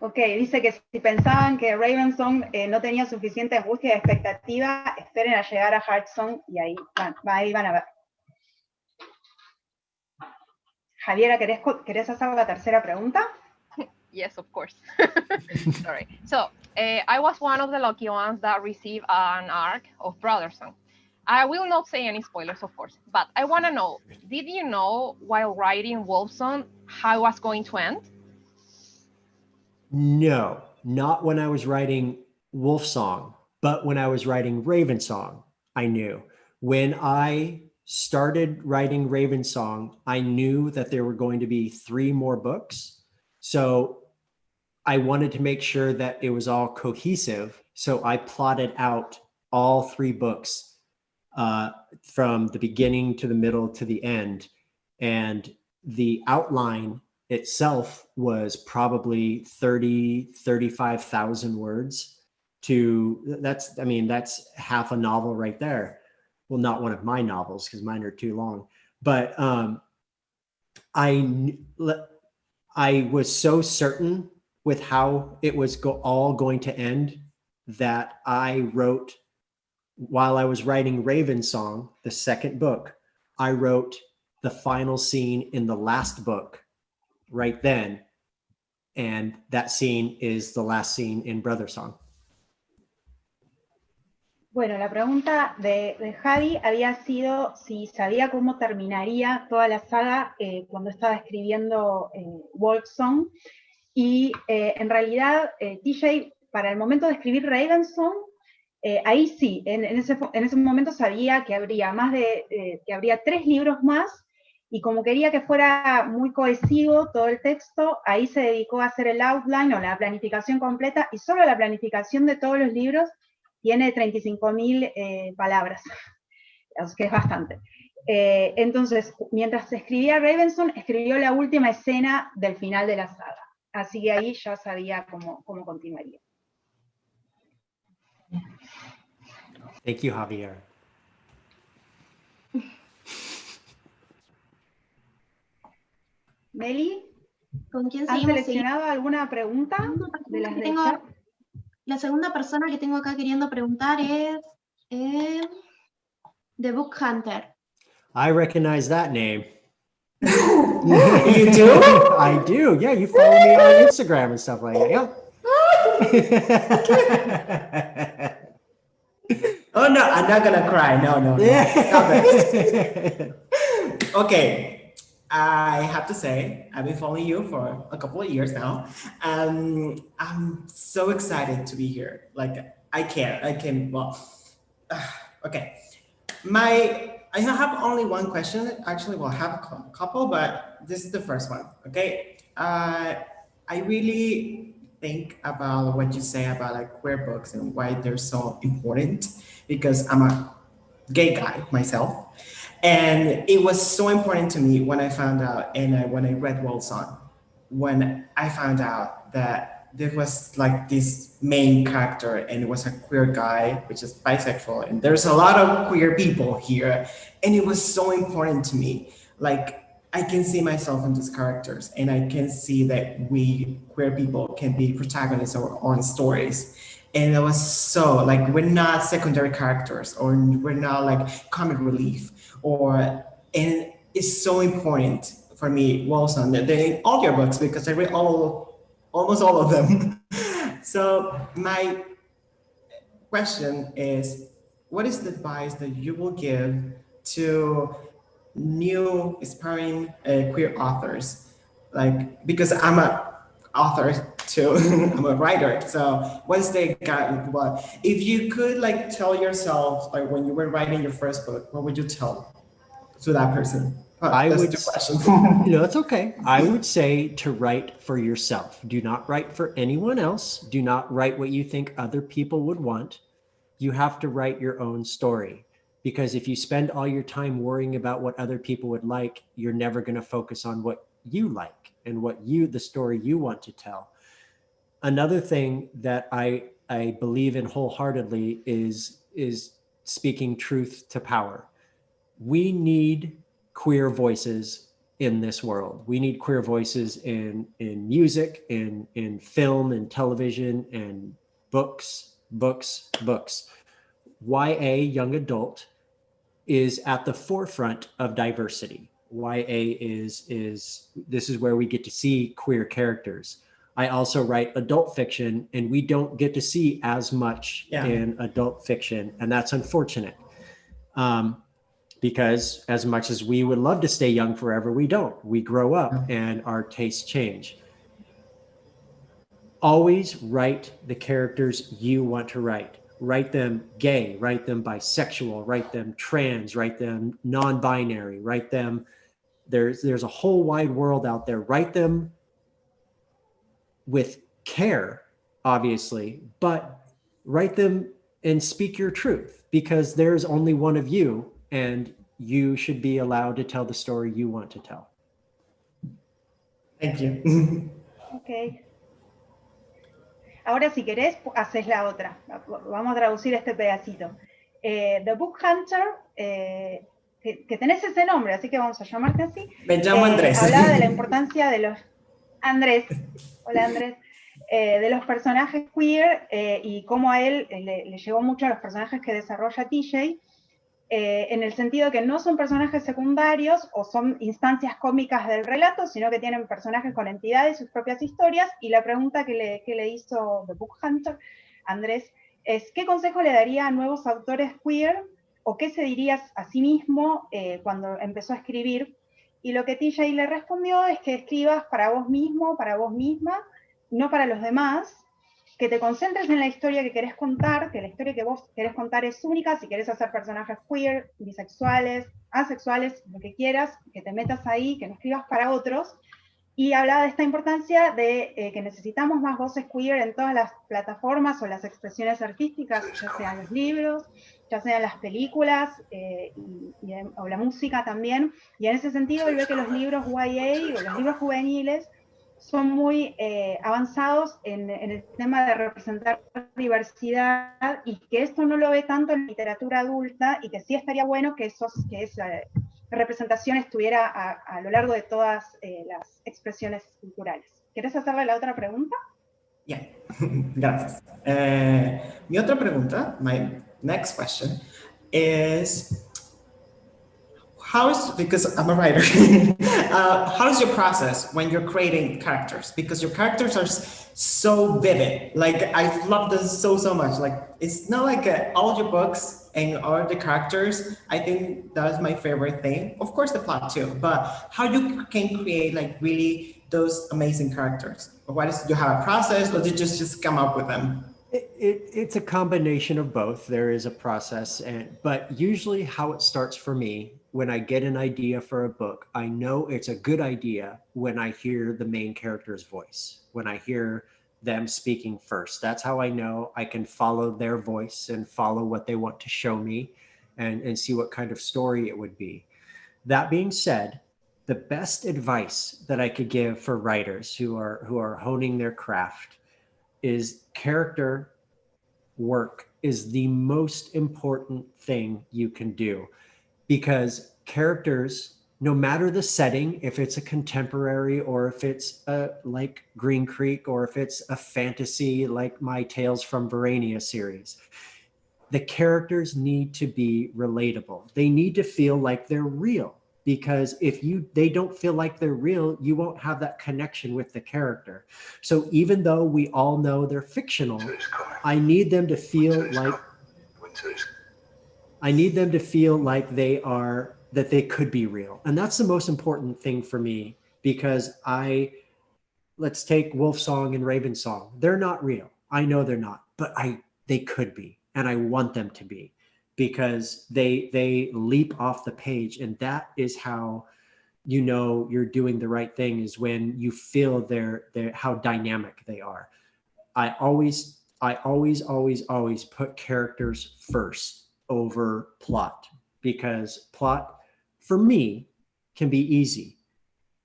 Ok, dice que si pensaban que Ravensong no tenía suficiente angustia y expectativa, esperen a llegar a Heartsong y ahí van a ver. Javiera, ¿querés hacer la tercera pregunta? Yes, of course. Sorry. So, I was one of the lucky ones that received an arc of Brothersong. I will not say any spoilers, of course, but I want to know, did you know while writing Wolfson how it was going to end? No, not when I was writing Wolfsong, but when I was writing Ravensong, I knew. When I started writing Ravensong, I knew that there were going to be 3 more books. So I wanted to make sure that it was all cohesive. So I plotted out all 3 books from the beginning to the middle to the end. And the outline itself was probably 35,000 words that's half a novel right there. Well, not one of my novels because mine are too long, but I was so certain with how it was all going to end that I wrote, while I was writing Ravensong, the second book, I wrote the final scene in the last book right then, and that scene is the last scene in Brothersong. Bueno, la pregunta de Javi había sido si sabía cómo terminaría toda la saga cuando estaba escribiendo Wolfsong, y en realidad TJ, para el momento de escribir Ravensong, ahí sí, en ese momento sabía que habría que habría 3 libros más, y como quería que fuera muy cohesivo todo el texto, ahí se dedicó a hacer el outline o la planificación completa, y solo la planificación de todos los libros tiene 35.000 palabras, que es bastante. Entonces, mientras escribía Ravenson, escribió la última escena del final de la saga. Así que ahí ya sabía cómo continuaría. Thank you, Javier. Meli, ¿Con quién ¿has seguimos? seleccionado alguna pregunta de las del chat? La segunda persona que tengo acá queriendo preguntar es The Book Hunter. I recognize that name. You do? I do. Yeah, you follow me on Instagram and stuff like that. Yeah. Oh no, I'm not gonna cry. No. Stop it. Okay, I have to say, I've been following you for a couple of years now. I'm so excited to be here. Like, I can, well, okay. I have only one question. Actually, well, I have a couple, but this is the first one, okay? I really think about what you say about like queer books and why they're so important, because I'm a gay guy myself. And it was so important to me when I found out, and when I read Wolfsong, when I found out that there was like this main character and it was a queer guy, which is bisexual. And there's a lot of queer people here. And it was so important to me. Like, I can see myself in these characters, and I can see that we queer people can be protagonists of our own stories. And it was so like, we're not secondary characters, or we're not like comic relief, and it's so important for me, Wolfsong, that in all your books, because I read almost all of them. So my question is, what is the advice that you will give to new aspiring queer authors? Like, because I'm a author too, I'm a writer. So what's the guide? What if you could like tell yourself, like when you were writing your first book, what would you tell to that person? That's the question. No, it's okay. I would say to write for yourself. Do not write for anyone else. Do not write what you think other people would want. You have to write your own story, because if you spend all your time worrying about what other people would like, you're never going to focus on what you like and the story you want to tell. Another thing that I believe in wholeheartedly is speaking truth to power. We need queer voices in this world. We need queer voices in music, in film and television and books. YA, young adult, is at the forefront of diversity. YA this is where we get to see queer characters. I also write adult fiction, and we don't get to see as much in adult fiction, and that's unfortunate. Because as much as we would love to stay young forever, we don't. We grow up and our tastes change. Always write the characters you want to write. Write them gay, write them bisexual, write them trans, write them non-binary, write them, there's a whole wide world out there. Write them with care, obviously, but write them and speak your truth, because there's only one of you, and you should be allowed to tell the story you want to tell. Thank you. Ok. Ahora, si querés, haces la otra. Vamos a traducir este pedacito. The Book Hunter, que tenés ese nombre, así que vamos a llamarte así. Me llamo Andrés. Hablaba de la importancia de los... Andrés. Hola, Andrés. De los personajes queer, y cómo a él le llegó mucho a los personajes que desarrolla TJ, en el sentido que no son personajes secundarios o son instancias cómicas del relato, sino que tienen personajes con entidades y sus propias historias. Y la pregunta que le hizo The Book Hunter, Andrés, es ¿qué consejo le daría a nuevos autores queer o qué se diría a sí mismo cuando empezó a escribir? Y lo que TJ le respondió es que escribas para vos mismo, para vos misma, no para los demás, que te concentres en la historia que querés contar, que la historia que vos querés contar es única, si querés hacer personajes queer, bisexuales, asexuales, lo que quieras, que te metas ahí, que no escribas para otros. Y hablaba de esta importancia de que necesitamos más voces queer en todas las plataformas o las expresiones artísticas, ya sean los libros, ya sean las películas o la música también. Y en ese sentido, él ve que los libros YA o los libros juveniles son muy avanzados en el tema de representar diversidad y que esto no lo ve tanto en literatura adulta y que sí estaría bueno que esa representación estuviera a lo largo de todas las expresiones culturales. ¿Quieres hacerle la otra pregunta? Yeah, gracias. Mi otra pregunta, my next question is, because I'm a writer, how is your process when you're creating characters? Because your characters are so vivid. Like, I love them so much. Like, it's not like all your books and all the characters. I think that is my favorite thing. Of course, the plot too, but how you can create like really those amazing characters? What is, do you have a process, or did you just come up with them? It's a combination of both. There is a process, but usually how it starts for me, when I get an idea for a book, I know it's a good idea when I hear the main character's voice, when I hear them speaking first. That's how I know I can follow their voice and follow what they want to show me and see what kind of story it would be. That being said, the best advice that I could give for writers who are honing their craft is character work is the most important thing you can do, because characters, no matter the setting, if it's a contemporary or if it's like Green Creek or if it's a fantasy like my Tales from Verania series, the characters need to be relatable. They need to feel like they're real, because if they don't feel like they're real, you won't have that connection with the character. So even though we all know they're fictional, I need them to feel like that they could be real. And that's the most important thing for me, because let's take Wolfsong and Ravensong. They're not real. I know they're not, but they could be, and I want them to be, because they leap off the page, and that is how you know you're doing the right thing, is when you feel how dynamic they are. I always put characters first over plot, because plot for me can be easy.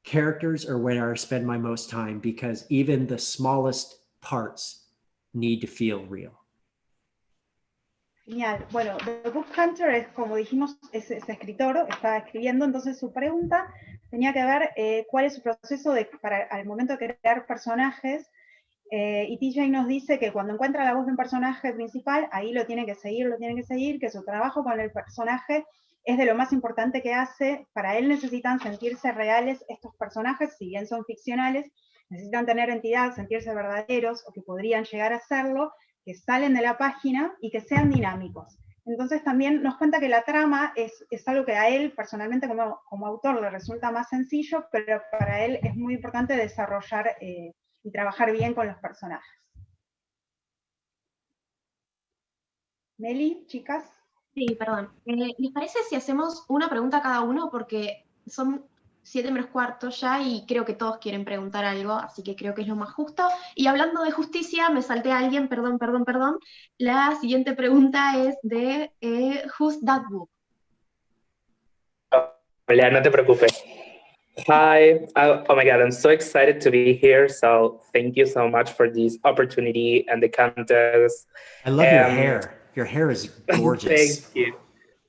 Characters are where I spend my most time, because even the smallest parts need to feel real. Genial. Bueno, The Book Hunter es, como dijimos, es escritor, está escribiendo, entonces su pregunta tenía que ver cuál es su proceso al momento de crear personajes, y TJ nos dice que cuando encuentra la voz de un personaje principal, ahí lo tiene que seguir, que su trabajo con el personaje es de lo más importante que hace. Para él necesitan sentirse reales estos personajes, si bien son ficcionales, necesitan tener entidad, sentirse verdaderos, o que podrían llegar a serlo, que salen de la página y que sean dinámicos. Entonces también nos cuenta que la trama es algo que a él personalmente como autor le resulta más sencillo, pero para él es muy importante desarrollar y trabajar bien con los personajes. Meli, chicas. Sí, perdón. ¿Les parece si hacemos una pregunta a cada uno? Porque son 7:45 ya y creo que todos quieren preguntar algo, así que creo que es lo más justo. Y hablando de justicia, me salté a alguien, perdón. La siguiente pregunta es de Who's That Book? Hola, no te preocupes. Hi, oh my God, I'm so excited to be here. So thank you so much for this opportunity and the contest. I love your hair. Your hair is gorgeous.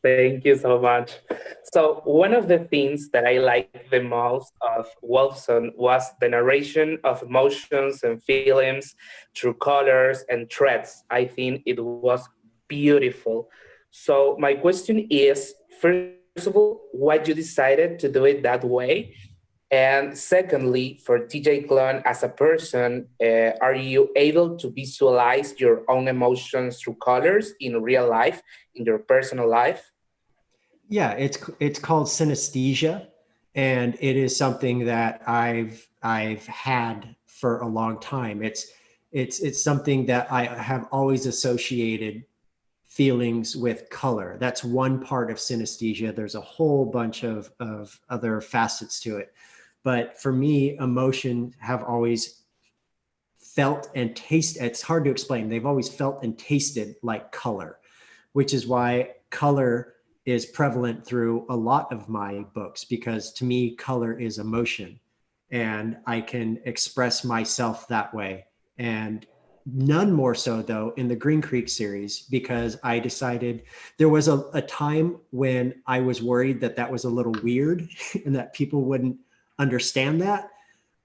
Thank you so much. So one of the things that I liked the most of Wolfson was the narration of emotions and feelings through colors and threads. I think it was beautiful. So my question is, first of all, why you decided to do it that way? And secondly, for TJ Klune as a person, are you able to visualize your own emotions through colors in real life, in your personal life? Yeah, it's called synesthesia, and it is something that I've had for a long time. It's something that I have always associated feelings with color. That's one part of synesthesia. There's a whole bunch of other facets to it. But for me, emotion have always felt and tasted, it's hard to explain. They've always felt and tasted like color, which is why color is prevalent through a lot of my books, because to me, color is emotion and I can express myself that way. And none more so though in the Green Creek series, because I decided there was a time when I was worried that that was a little weird and that people wouldn't understand that.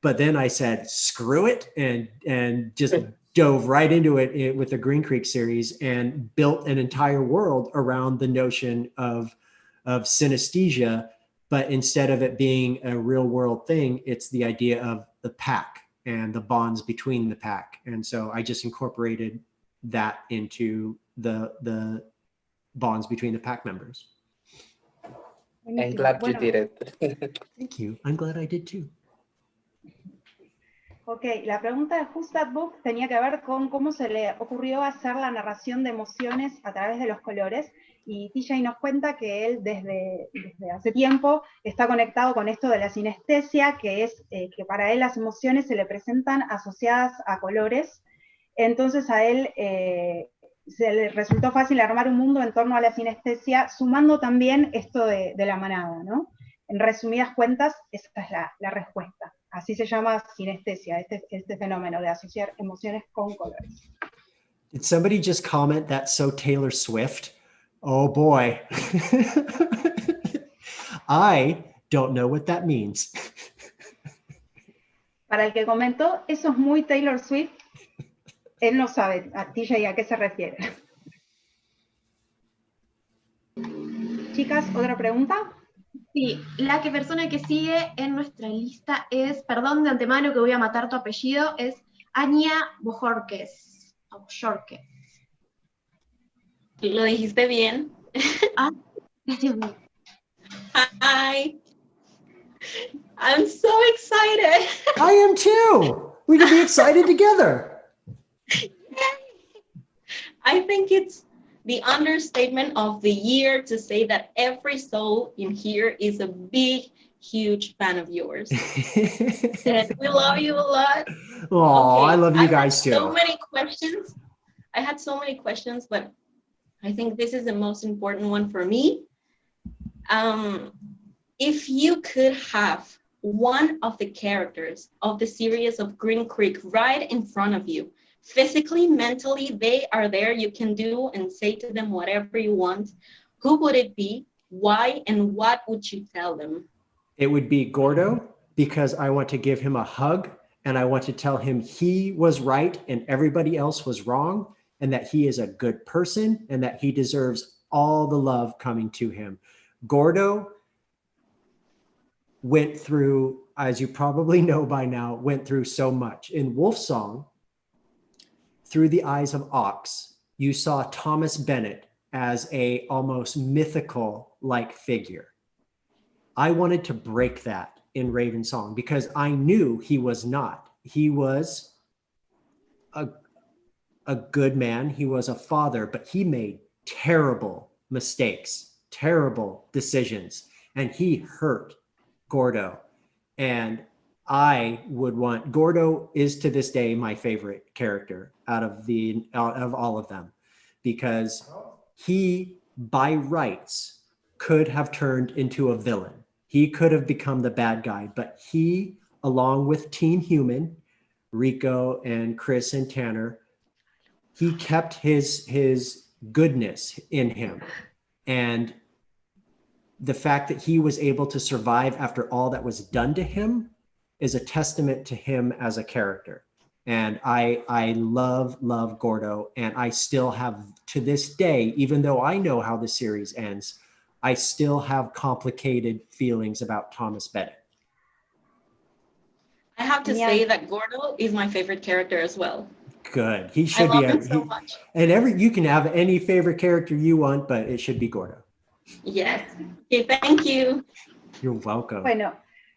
But then I said, screw it, and just dove right into it with the Green Creek series and built an entire world around the notion of synesthesia. But instead of it being a real world thing, it's the idea of the pack and the bonds between the pack. And so I just incorporated that into the bonds between the pack members. I'm glad you did it. Thank you. I'm glad I did too. Ok, la pregunta de Who's That Book tenía que ver con cómo se le ocurrió hacer la narración de emociones a través de los colores, y TJ nos cuenta que él desde hace tiempo está conectado con esto de la sinestesia, que es que para él las emociones se le presentan asociadas a colores. Entonces a él se le resultó fácil armar un mundo en torno a la sinestesia, sumando también esto de la manada, ¿no? En resumidas cuentas, esa es la respuesta. Así se llama sinestesia, este fenómeno de asociar emociones con colores. Did somebody just comment that's so Taylor Swift? Oh boy. I don't know what that means. Para el que comentó, eso es muy Taylor Swift. Él no sabe a TJ a qué se refiere. Chicas, ¿otra pregunta? Sí, la persona que sigue en nuestra lista es, perdón de antemano que voy a matar tu apellido, es Anya Bojorquez. ¿Lo dijiste bien? Ah, gracias. Hi. I'm so excited. I am too. We can be excited together. I think it's the understatement of the year to say that every soul in here is a big, huge fan of yours. And we love you a lot. Oh, okay. I love you guys too. So many questions. I had so many questions, but I think this is the most important one for me. If you could have one of the characters of the series of Green Creek right in front of you, physically, mentally, they are there. You can do and say to them whatever you want. Who would it be? Why? And what would you tell them? It would be Gordo, because I want to give him a hug and I want to tell him he was right and everybody else was wrong, and that he is a good person and that he deserves all the love coming to him. Gordo went through, as you probably know by now, went through so much. In Wolfsong, Through the Eyes of Ox, you saw Thomas Bennett as a almost mythical like figure. I wanted to break that in Raven Song because I knew he was not. He was a good man. He was a father, but he made terrible mistakes, terrible decisions, and he hurt Gordo. And I would want, Gordo is to this day my favorite character out of all of them, because he by rights could have turned into a villain. He could have become the bad guy, but he, along with Team Human, Rico and Chris and Tanner, he kept his goodness in him. And the fact that he was able to survive after all that was done to him is a testament to him as a character. And I love Gordo, and I still have, to this day, even though I know how the series ends, I still have complicated feelings about Thomas Bennett. I have to Genial. say that Gordo is my favorite character as well. Good. He I should love be. him so much. And you can have any favorite character you want, but it should be Gordo. Yes. Okay, thank you. You're welcome. Bueno,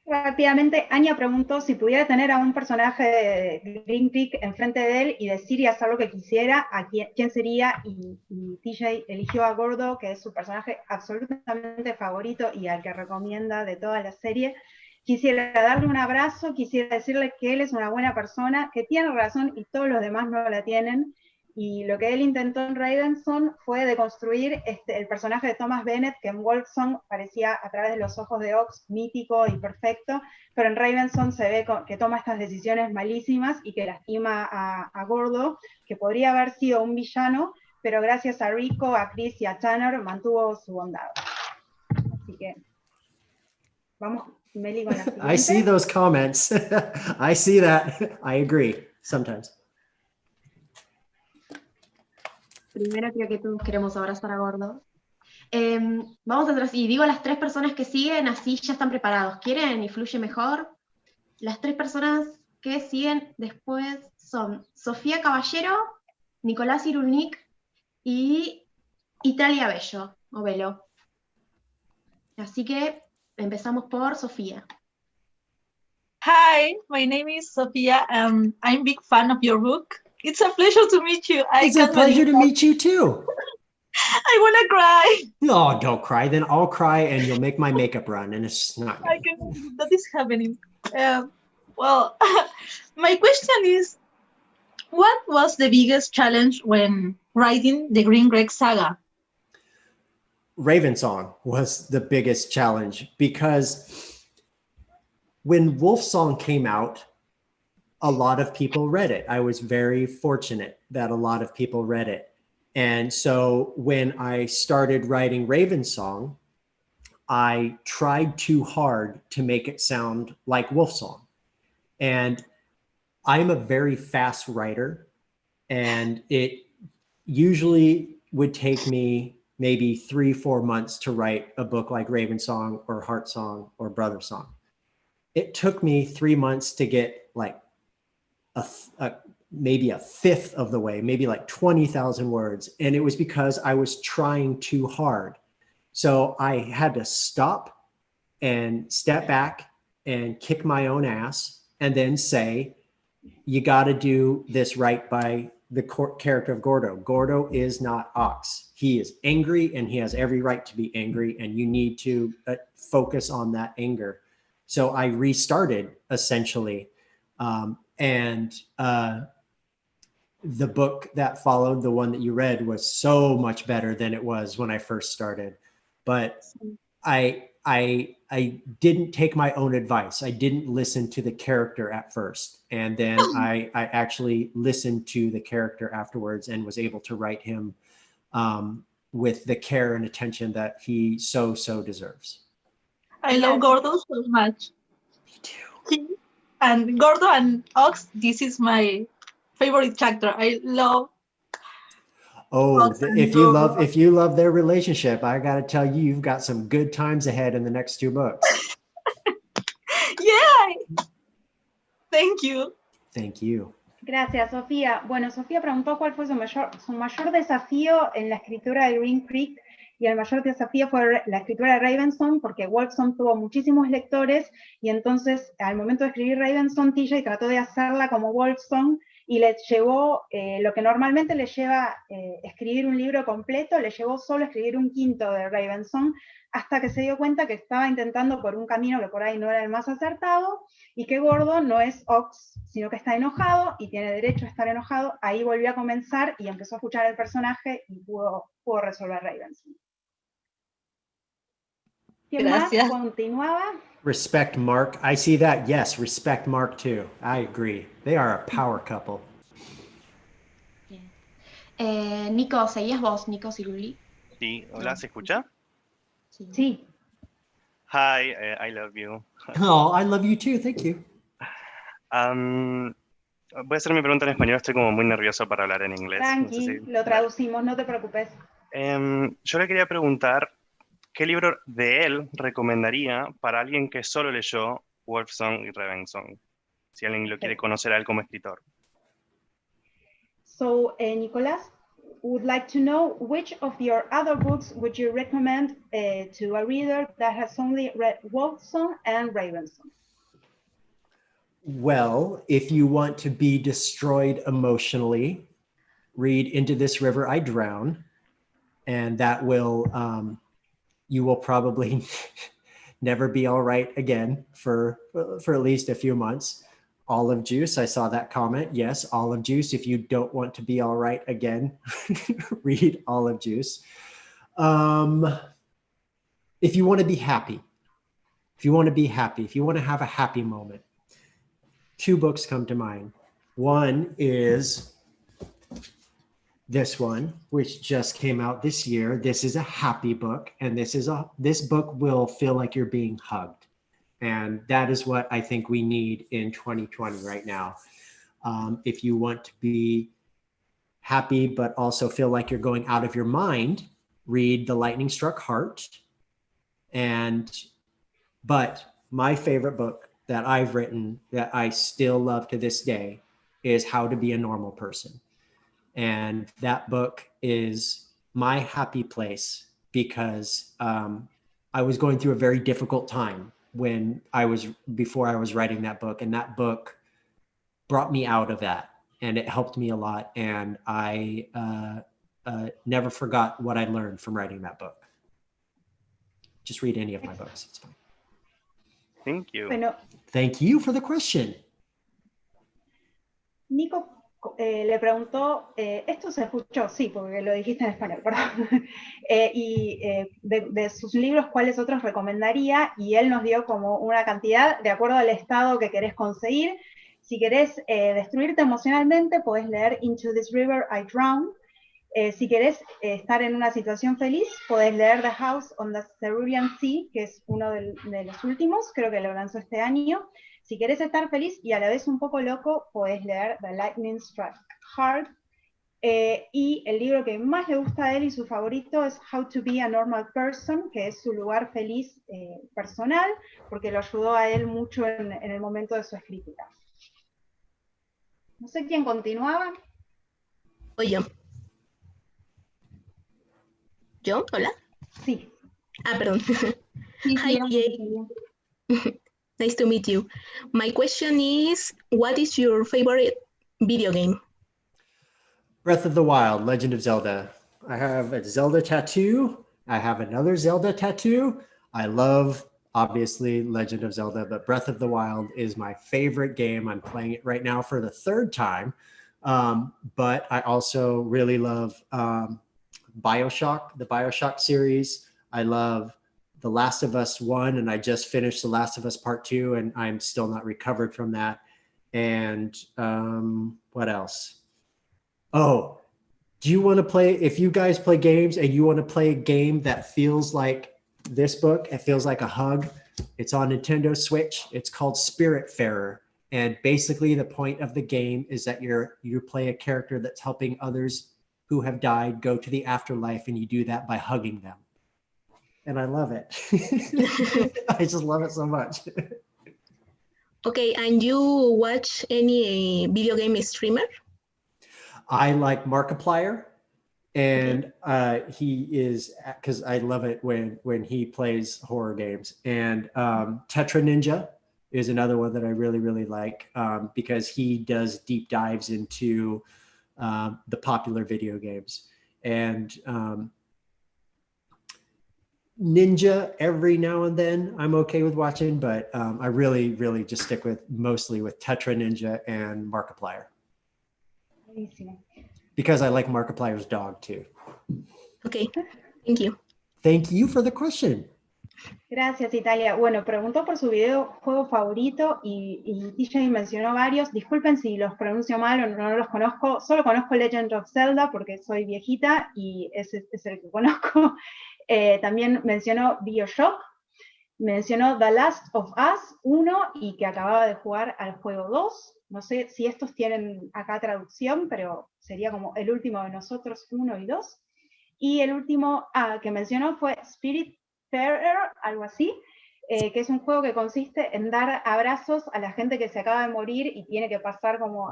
rápidamente, Anya preguntó si pudiera tener a un personaje de Green Creek enfrente de él y decir y hacer lo que quisiera, a quién sería, y TJ eligió a Gordo, que es su personaje absolutamente favorito y al que recomienda de toda la serie. Quisiera darle un abrazo, quisiera decirle que él es una buena persona, que tiene razón y todos los demás no la tienen. Y lo que él intentó en Ravenson fue deconstruir el personaje de Thomas Bennett, que en Wolfsong parecía a través de los ojos de Ox mítico y perfecto, pero en Ravenson se ve que toma estas decisiones malísimas y que lastima a Gordo, que podría haber sido un villano, pero gracias a Rico, a Chris y a Tanner mantuvo su bondad. Así que vamos, Meli, con la siguiente. I see those comments. I see that. I agree sometimes. Primero creo que todos queremos abrazar a Gordo. Vamos a hacer así, digo las 3 personas que siguen, así ya están preparados. ¿Quieren y fluye mejor? Las 3 personas que siguen después son Sofía Caballero, Nicolás Irulnik y Italia Bello, o Velo. Así que empezamos por Sofía. Hi, my name is Sophia. I'm a big fan of your book. It's a pleasure to meet you. It's a pleasure to meet you too. I want to cry. No, don't cry. Then I'll cry and you'll make my makeup run and it's not good. I can believe that is happening. Well, my question is, what was the biggest challenge when writing the Green Greg saga? Ravensong was the biggest challenge because when Wolfsong came out, a lot of people read it. I was very fortunate that a lot of people read it. And so when I started writing Ravensong, I tried too hard to make it sound like Wolfsong. And I'm a very fast writer, and it usually would take me maybe 3-4 months to write a book like Ravensong or Heartsong or Brother Song. It took me 3 months to get like maybe a fifth of the way, maybe like 20,000 words. And it was because I was trying too hard. So I had to stop and step back and kick my own ass and then say, you got to do this right by the character of Gordo. Gordo is not Ox. He is angry and he has every right to be angry, and you need to focus on that anger. So I restarted essentially. The book that followed, the one that you read, was so much better than it was when I first started. But I didn't take my own advice. I didn't listen to the character at first. And then I actually listened to the character afterwards and was able to write him with the care and attention that he so deserves. I love Gordo so much. Me too. And Gordo and Ox, this is my favorite chapter. I love. Oh, if you love their relationship, I got to tell you, you've got some good times ahead in the next 2 books. Yeah. Thank you. Thank you. Gracias, Sofía. Bueno, Sofía preguntó cuál fue su mayor desafío en la escritura de Green Creek, y el mayor desafío fue la escritura de Ravensong, porque Wolfsong tuvo muchísimos lectores, y entonces al momento de escribir Ravensong, TJ trató de hacerla como Wolfsong, y le llevó lo que normalmente le lleva escribir un libro completo, le llevó solo escribir 1/5 de Ravensong, hasta que se dio cuenta que estaba intentando por un camino que por ahí no era el más acertado, y que Gordo no es Ox, sino que está enojado, y tiene derecho a estar enojado. Ahí volvió a comenzar, y empezó a escuchar el personaje, y pudo resolver Ravensong. ¿Quién más continuaba? Respect Mark. I see that. Yes, respect Mark too. I agree. They are a power couple. Nico, ¿seguías vos, Nico Ciruli? Sí, hola, ¿se escucha? Sí. Hi, I love you. Oh, I love you too. Thank you. Voy a hacer mi pregunta en español. Estoy como muy nervioso para hablar en inglés. Tranqui, no sé si... lo traducimos, no te preocupes. Yo le quería preguntar, ¿qué libro de él recomendaría para alguien que solo leyó Wolfsong y Ravensong? si alguien lo quiere conocer a él como escritor. So, Nicolas would like to know which of your other books would you recommend to a reader that has only read Wolfson and Ravenson? Well, if you want to be destroyed emotionally, read Into This River I Drown, and that will, you will probably never be all right again for at least a few months. Olive Juice, I saw that comment. Yes, Olive Juice. If you don't want to be all right again, read Olive Juice. If you want to be happy, if you want to have a happy moment, 2 books come to mind. One is this one, which just came out this year. This is a happy book, and this book will feel like you're being hugged. And that is what I think we need in 2020 right now. If you want to be happy, but also feel like you're going out of your mind, read The Lightning Struck Heart. But my favorite book that I've written that I still love to this day is How to Be a Normal Person. And that book is my happy place because I was going through a very difficult time before I was writing that book, and that book brought me out of that, and it helped me a lot. And I never forgot what I learned from writing that book. Just read any of my books, it's fine. Thank you. Bueno, Thank you for the question. Nico le preguntó, esto se escuchó, sí, porque lo dijiste en español, perdón, de sus libros, ¿cuáles otros recomendaría? Y él nos dio como una cantidad de acuerdo al estado que querés conseguir. Si querés destruirte emocionalmente, podés leer Into This River I Drown. Si querés estar en una situación feliz, podés leer The House on the Cerulean Sea, que es uno de los últimos, creo que lo lanzó este año. Si querés estar feliz y a la vez un poco loco, podés leer The Lightning Struck Heart. Y el libro que más le gusta a él y su favorito es How to Be a Normal Person, que es su lugar feliz personal, porque lo ayudó a él mucho en el momento de su escritura. No sé quién continuaba. Oye. ¿Yo? ¿Hola? Sí. Ah, perdón. Sí, Hi, TJ. Nice to meet you. My question is, what is your favorite video game? Breath of the Wild, Legend of Zelda. I have a Zelda tattoo. I have another Zelda tattoo. I love, obviously, Legend of Zelda, but Breath of the Wild is my favorite game. I'm playing it right now for the 3rd time. But I also really love BioShock, the BioShock series. I love The Last of Us 1, and I just finished The Last of Us Part 2, and I'm still not recovered from that. And what else? Oh, do you want to play, if you guys play games and you want to play a game that feels like this book, it feels like a hug, it's on Nintendo Switch. It's called Spiritfarer. And basically the point of the game is that you play a character that's helping others who have died go to the afterlife, and you do that by hugging them. And I love it. I just love it so much. Okay, and you watch any video game streamer? I like Markiplier, and he is, because I love it when he plays horror games. And Tetra Ninja is another one that I really, really like because he does deep dives into the popular video games. And Ninja every now and then I'm okay with watching, but I really, really just stick mostly with Tetra Ninja and Markiplier. Because I like Markiplier's dog too. Okay, thank you. Thank you for the question. Gracias, Italia. Bueno, preguntó por su videojuego favorito y TJ mencionó varios. Disculpen si los pronuncio mal o no los conozco. Solo conozco Legend of Zelda porque soy viejita y ese es el que conozco. También mencionó BioShock. Mencionó The Last of Us 1 y que acababa de jugar al juego 2. No sé si estos tienen acá traducción, pero sería como el último de nosotros, 1 y 2. Y el último que mencionó fue Spiritfarer, algo así, que es un juego que consiste en dar abrazos a la gente que se acaba de morir y tiene que pasar como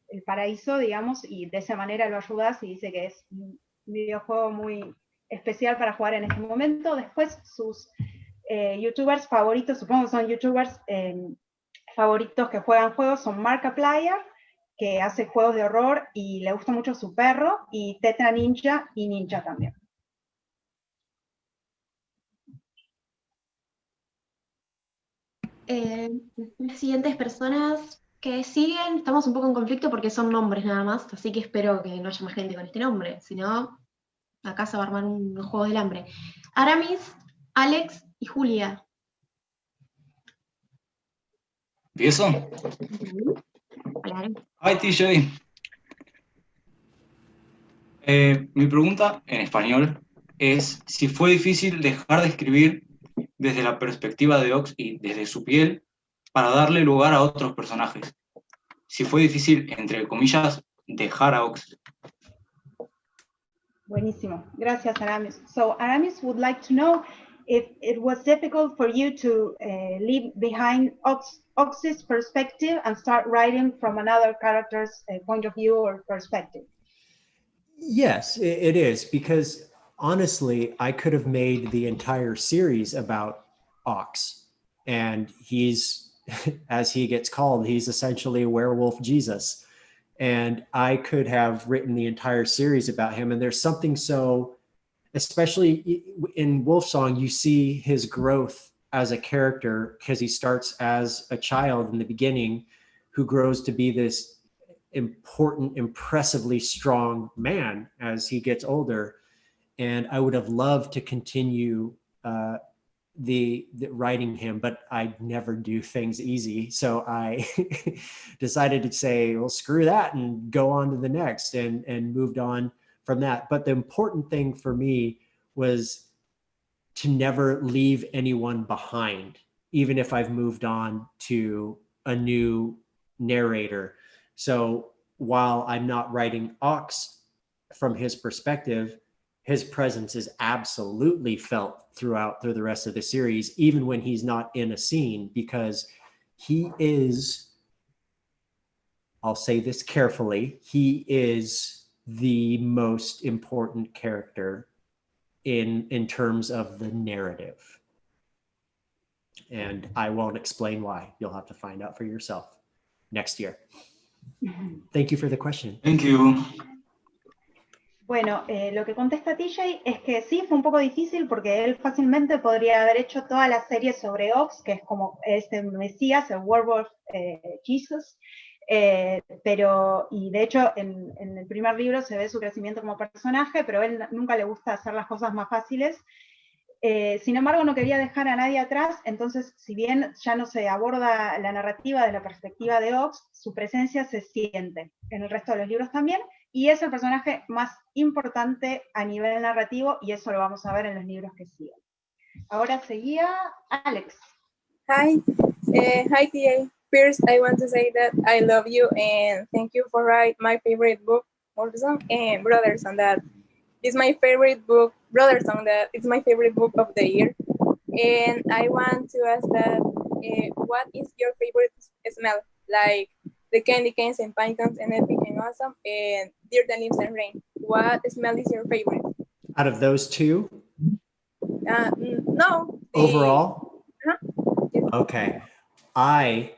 el paraíso, digamos, y de esa manera lo ayudas, y dice que es un videojuego muy especial para jugar en este momento. Después sus youtubers favoritos, supongo que son youtubers favoritos que juegan juegos, son Markiplier, que hace juegos de horror y le gusta mucho su perro, y Tetra Ninja y Ninja también. Las siguientes personas que siguen, estamos un poco en conflicto porque son nombres nada más, así que espero que no haya más gente con este nombre, si no, acá se va a armar un juego del hambre. Aramis, Alex y Julia. ¿Empiezo? Hola. Hi, TJ. Mi pregunta en español es si fue difícil dejar de escribir desde la perspectiva de Ox y desde su piel para darle lugar a otros personajes. Si fue difícil, entre comillas, dejar a Ox. Buenísimo. Gracias, Aramis. So Aramis would like to know if it was difficult for you to leave behind Ox's perspective and start writing from another character's point of view or perspective. Yes, it is, because honestly, I could have made the entire series about Ox, and he's, as he gets called, he's essentially a werewolf Jesus. And I could have written the entire series about him. And there's something so, especially in Wolfsong, you see his growth as a character, because he starts as a child in the beginning who grows to be this important, impressively strong man as he gets older. And I would have loved to continue the writing him, but I never do things easy. So I decided to say, well, screw that and go on to the next, and moved on from that. But the important thing for me was to never leave anyone behind, even if I've moved on to a new narrator. So while I'm not writing Ox from his perspective, his presence is absolutely felt through the rest of the series, even when he's not in a scene, because he is, I'll say this carefully, he is the most important character in terms of the narrative. And I won't explain why. You'll have to find out for yourself next year. Thank you for the question. Thank you. Bueno, lo que contesta TJ es que sí, fue un poco difícil porque él fácilmente podría haber hecho toda la serie sobre Ox, que es como este Mesías, el Werewolf Jesus, pero, y de hecho en el primer libro se ve su crecimiento como personaje, pero a él nunca le gusta hacer las cosas más fáciles. Sin embargo, no quería dejar a nadie atrás, entonces, si bien ya no se aborda la narrativa desde la perspectiva de Ox, su presencia se siente en el resto de los libros también, y es el personaje más importante a nivel narrativo, y eso lo vamos a ver en los libros que siguen. Ahora seguía Alex. Hi, hi TJ. First, I want to say that I love you and thank you for writing my favorite book, Wolfsong and Brothers, and that is my favorite book, Brothers, and that it's my favorite book of the year. And I want to ask that, what is your favorite smell? Like the candy canes and pine cones and it became awesome, and Dear the Leaves and Rain. What smell is your favorite? Out of those two? No. Overall? Yes. Okay. I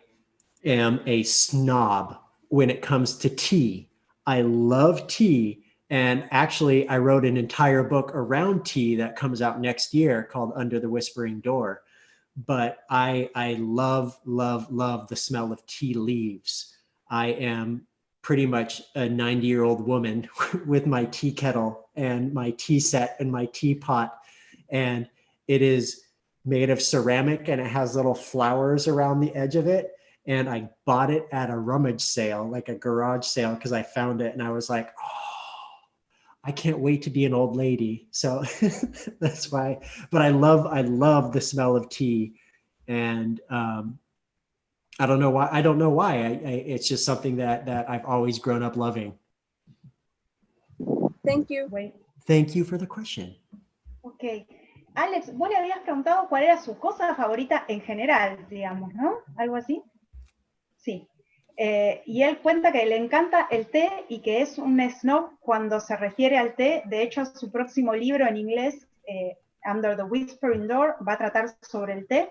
am a snob when it comes to tea. I love tea. And actually, I wrote an entire book around tea that comes out next year called Under the Whispering Door. But I love, love, love the smell of tea leaves. I am pretty much a 90-year-old woman with my tea kettle and my tea set and my teapot. And it is made of ceramic and it has little flowers around the edge of it. And I bought it at a rummage sale, like a garage sale, because I found it and I was like, oh, I can't wait to be an old lady. So that's why, but I love the smell of tea. And I don't know why. It's just something that I've always grown up loving. Thank you. Thank you for the question. Ok. Alex, vos le habías preguntado cuál era su cosa favorita en general, digamos, ¿no? ¿Algo así? Sí. Y él cuenta que le encanta el té y que es un snob cuando se refiere al té. De hecho, su próximo libro en inglés, Under the Whispering Door, va a tratar sobre el té.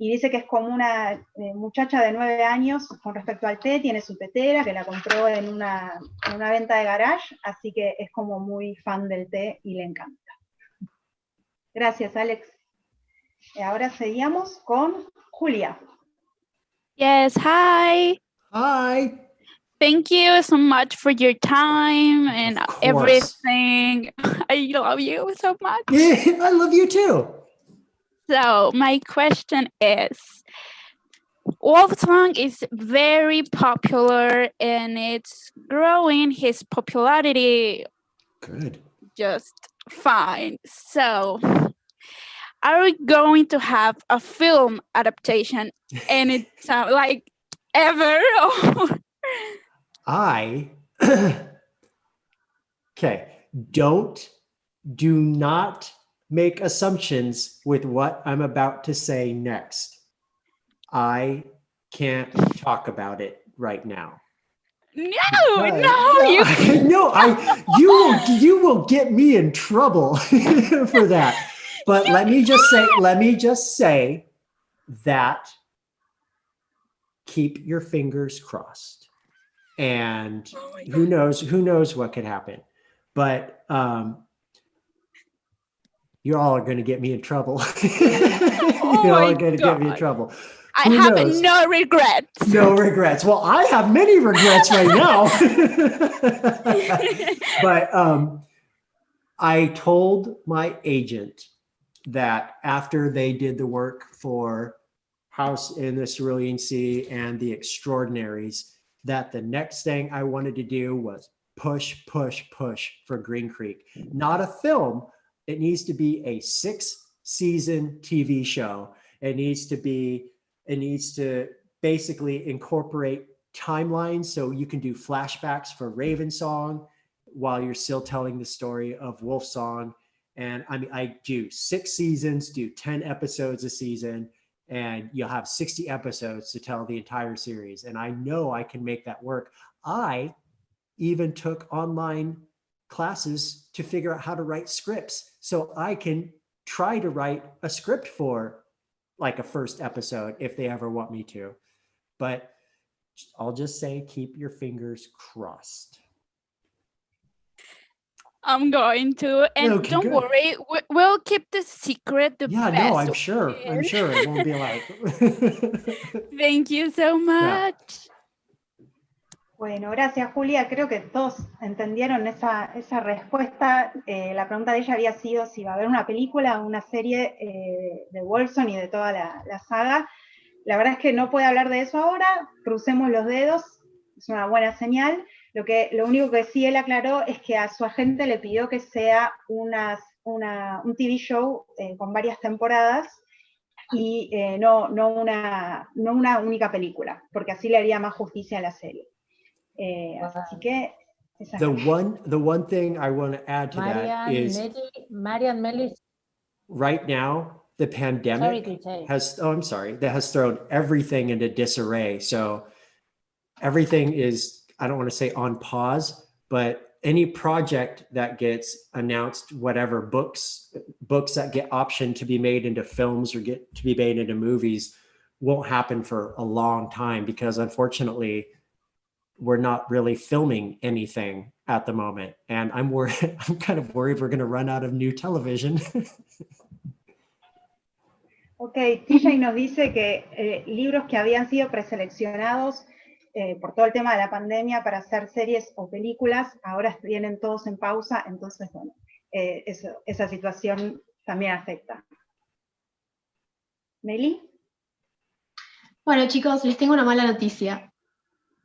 Y dice que es como una muchacha de 9 años con respecto al té, tiene su tetera, que la compró en una venta de garage, así que es como muy fan del té y le encanta. Gracias, Alex. Ahora seguimos con Julia. Yes, hi. Hi. Thank you so much for your time and Of course. everything. I love you so much. I love you too. So my question is, Wolfsong is very popular and it's growing his popularity Good. just fine. So are we going to have a film adaptation anytime, like ever? Okay, do not make assumptions with what I'm about to say next. I can't talk about it right now. No, you you will get me in trouble for that. But let me just say that keep your fingers crossed. And who knows what could happen. But you all are going to get me in trouble. You all are going to get me in trouble. I have no regrets. No regrets. Well, I have many regrets right now. But I told my agent that after they did the work for House in the Cerulean Sea and The Extraordinaries, that the next thing I wanted to do was push for Green Creek. Not a film. It needs to be a 6-season TV show. It needs to basically incorporate timelines so you can do flashbacks for Ravensong while you're still telling the story of Wolfsong. And I mean, I do 6 seasons, do 10 episodes a season, and you'll have 60 episodes to tell the entire series. And I know I can make that work. I even took online classes to figure out how to write scripts so I can try to write a script for like a first episode if they ever want me to. But I'll just say, keep your fingers crossed. I'm going to, and Okay, don't good. worry, we'll keep the secret the best. No, I'm sure it won't be like. Thank you so much. Bueno, gracias, Julia. Creo que todos entendieron esa respuesta. La pregunta de ella había sido si va a haber una película o una serie de Wolfsong y de toda la saga. La verdad es que no puede hablar de eso ahora. Crucemos los dedos. Es una buena señal. Lo único que sí él aclaró es que a su agente le pidió que sea un TV show con varias temporadas y no una única película, porque así le haría más justicia a la serie. Así que the one thing I want to add to that is Marian Melly. Right now the pandemic has thrown everything into disarray. So everything is, I don't want to say on pause, but any project that gets announced, whatever books that get optioned to be made into films or get to be made into movies won't happen for a long time because unfortunately we're not really filming anything at the moment. And I'm kind of worried we're going to run out of new television. Ok, TJ nos dice que libros que habían sido preseleccionados por todo el tema de la pandemia para hacer series o películas, ahora vienen todos en pausa, entonces, bueno, esa situación también afecta. ¿Meli? Bueno, chicos, les tengo una mala noticia.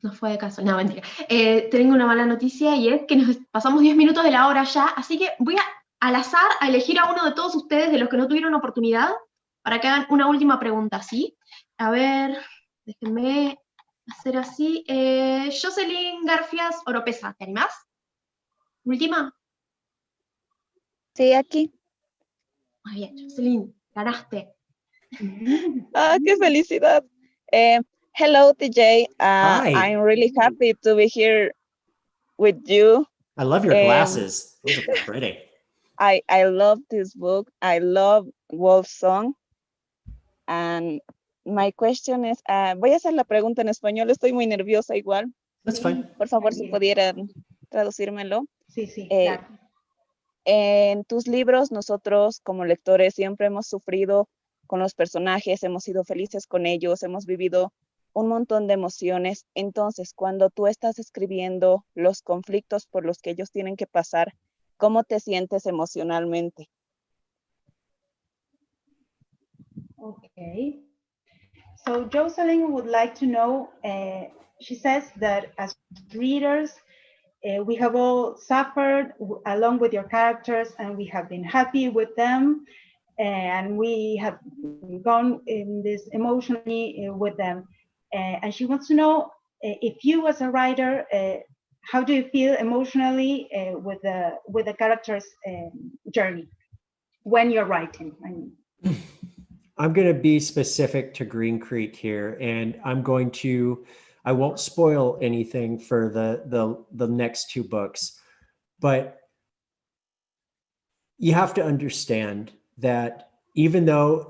No fue de caso, no, mentira. Tengo una mala noticia y es que nos pasamos 10 minutos de la hora ya, así que voy al azar a elegir a uno de todos ustedes, de los que no tuvieron oportunidad, para que hagan una última pregunta, ¿sí? A ver, déjenme hacer así. Jocelyn Garfias Oropesa, ¿te animás? ¿Última? Sí, aquí. Muy bien, Jocelyn, ganaste. Ah, qué felicidad. Hello, TJ. Hi. I'm really happy to be here with you. I love your glasses. Those are pretty. I love this book. I love Wolf Song. And my question is, voy a hacer la pregunta en español. Estoy muy nerviosa igual. That's fine. Por favor, si pudieran traducírmelo. Sí, sí, claro. En tus libros, nosotros como lectores siempre hemos sufrido con los personajes, hemos sido felices con ellos, hemos vivido un montón de emociones. Entonces, cuando tú estás escribiendo los conflictos por los que ellos tienen que pasar, ¿cómo te sientes emocionalmente? Okay. So Jocelyn would like to know, she says that as readers, we have all suffered along with your characters and we have been happy with them and we have gone in this emotionally with them. And she wants to know if you as a writer, how do you feel emotionally with the character's journey when you're writing? I mean. I'm going to be specific to Green Creek here, and I won't spoil anything for the next two books, but you have to understand that even though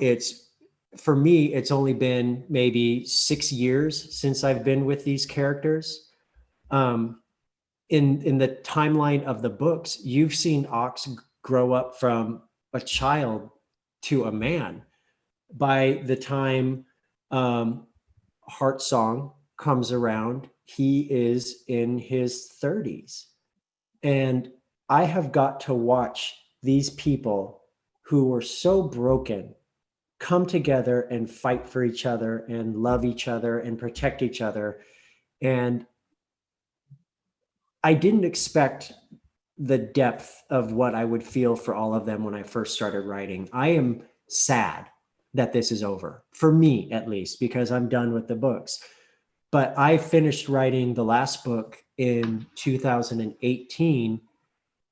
for me, it's only been maybe 6 years since I've been with these characters. In the timeline of the books, you've seen Ox grow up from a child to a man. By the time Heart Song comes around, he is in his 30s. And I have got to watch these people who were so broken come together and fight for each other and love each other and protect each other. And I didn't expect the depth of what I would feel for all of them when I first started writing. I am sad that this is over, for me at least, because I'm done with the books. But I finished writing the last book in 2018,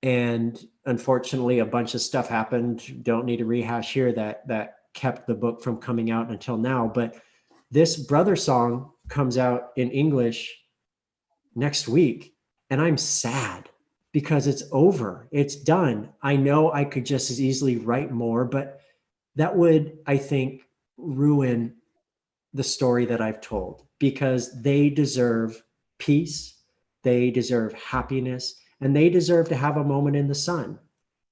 and unfortunately a bunch of stuff happened, don't need to rehash here, that kept the book from coming out until now. But this Brother Song comes out in English next week, and I'm sad because it's over, it's done. I know I could just as easily write more, but that would, I think, ruin the story that I've told, because they deserve peace, they deserve happiness, and they deserve to have a moment in the sun.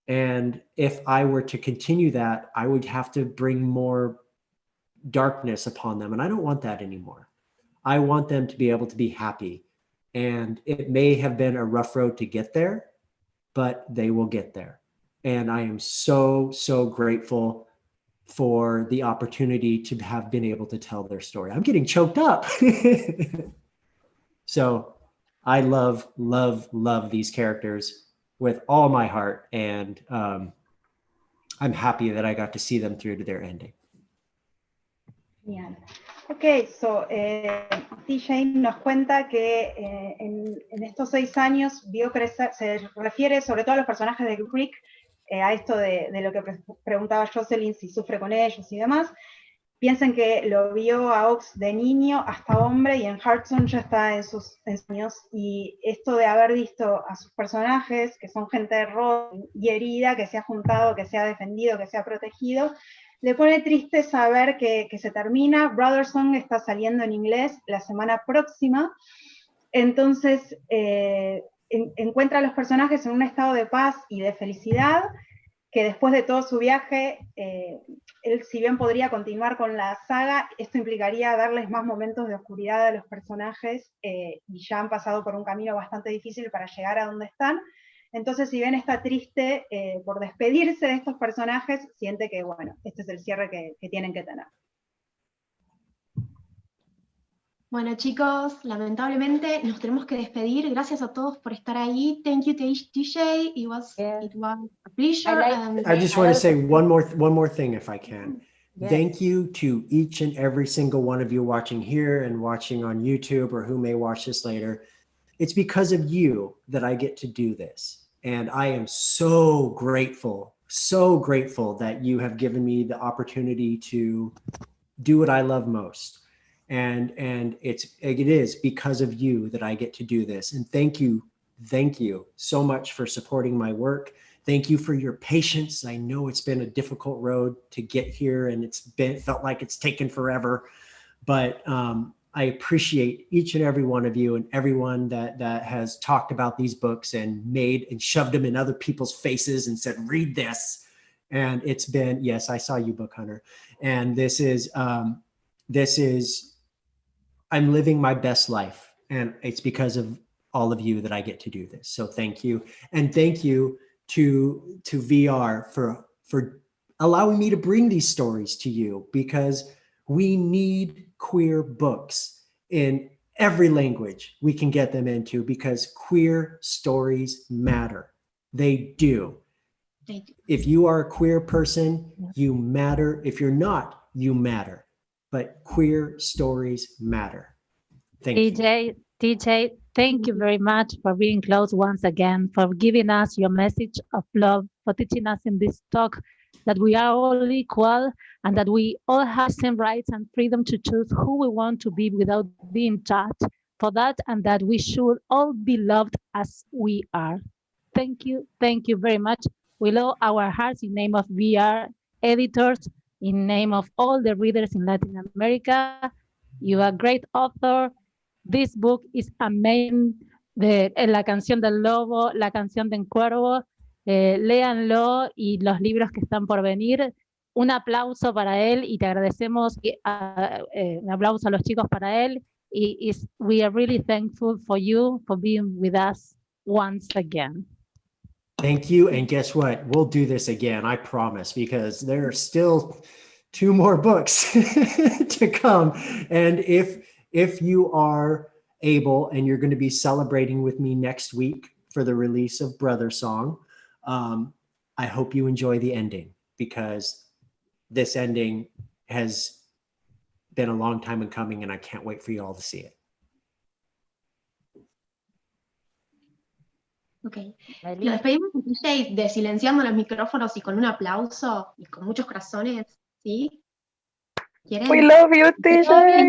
And if I were to continue that, I would have to bring more darkness upon them. And I don't want that anymore. I want them to be able to be happy. And it may have been a rough road to get there, but they will get there. And I am so, so grateful for the opportunity to have been able to tell their story. I'm getting choked up. So I love, love, love these characters with all my heart. And I'm happy that I got to see them through to their ending. Yeah. Okay, so TJ nos cuenta que en estos 6 años vio crecer, se refiere sobre todo a los personajes de Creek, a esto de lo que preguntaba Jocelyn, si sufre con ellos y demás. Piensen que lo vio a Ox de niño hasta hombre, y en Hearthstone ya está en sus años, y esto de haber visto a sus personajes, que son gente rota y herida, que se ha juntado, que se ha defendido, que se ha protegido, le pone triste saber que se termina. Brother Song está saliendo en inglés la semana próxima, entonces encuentra a los personajes en un estado de paz y de felicidad, que después de todo su viaje, él si bien podría continuar con la saga, esto implicaría darles más momentos de oscuridad a los personajes, y ya han pasado por un camino bastante difícil para llegar a donde están. Entonces, si bien está triste por despedirse de estos personajes, siente que, bueno, este es el cierre que tienen que tener. Bueno, chicos, lamentablemente nos tenemos que despedir. Gracias a todos por estar ahí. Thank you, TJ. It was a pleasure. I just want to say one more thing, if I can. Yes. Thank you to each and every single one of you watching here and watching on YouTube, or who may watch this later. It's because of you that I get to do this. And I am so grateful so grateful that you have given me the opportunity to do what I love most. And it is because of you that I get to do this. And thank you so much for supporting my work. Thank you for your patience. I know it's been a difficult road to get here, and felt like it's taken forever, but I appreciate each and every one of you and everyone that has talked about these books and shoved them in other people's faces and said, read this. And it's been, yes, I saw you, Book Hunter. And this is, I'm living my best life. And it's because of all of you that I get to do this. So thank you. And thank you to VR for allowing me to bring these stories to you, because we need queer books in every language we can get them into, because queer stories matter. They do. If you are a queer person, you matter. If you're not, you matter. But queer stories matter. Thank you. TJ, thank you very much for being close once again, for giving us your message of love, for teaching us in this talk that we are all equal and that we all have same rights and freedom to choose who we want to be without being judged for that, and that we should all be loved as we are. Thank you very much. We love our hearts in name of VR editors, in name of all the readers in Latin America. You are a great author. This book is amazing. La canción del lobo, la canción de Encuentro. Léanlo, y los libros que están por venir. Un aplauso para él, y te agradecemos. Un aplauso a los chicos para él. We are really thankful for you for being with us once again. Thank you. And guess what? We'll do this again, I promise, because there are still 2 more books to come. And if you are able and you're going to be celebrating with me next week for the release of Brother Song, I hope you enjoy the ending, because this ending has been a long time in coming, and I can't wait for you all to see it. Ok. Nos despedimos de TJ desilenciando los micrófonos y con un aplauso y con muchos corazones, ¿sí? ¿Quieren? We love you, TJ.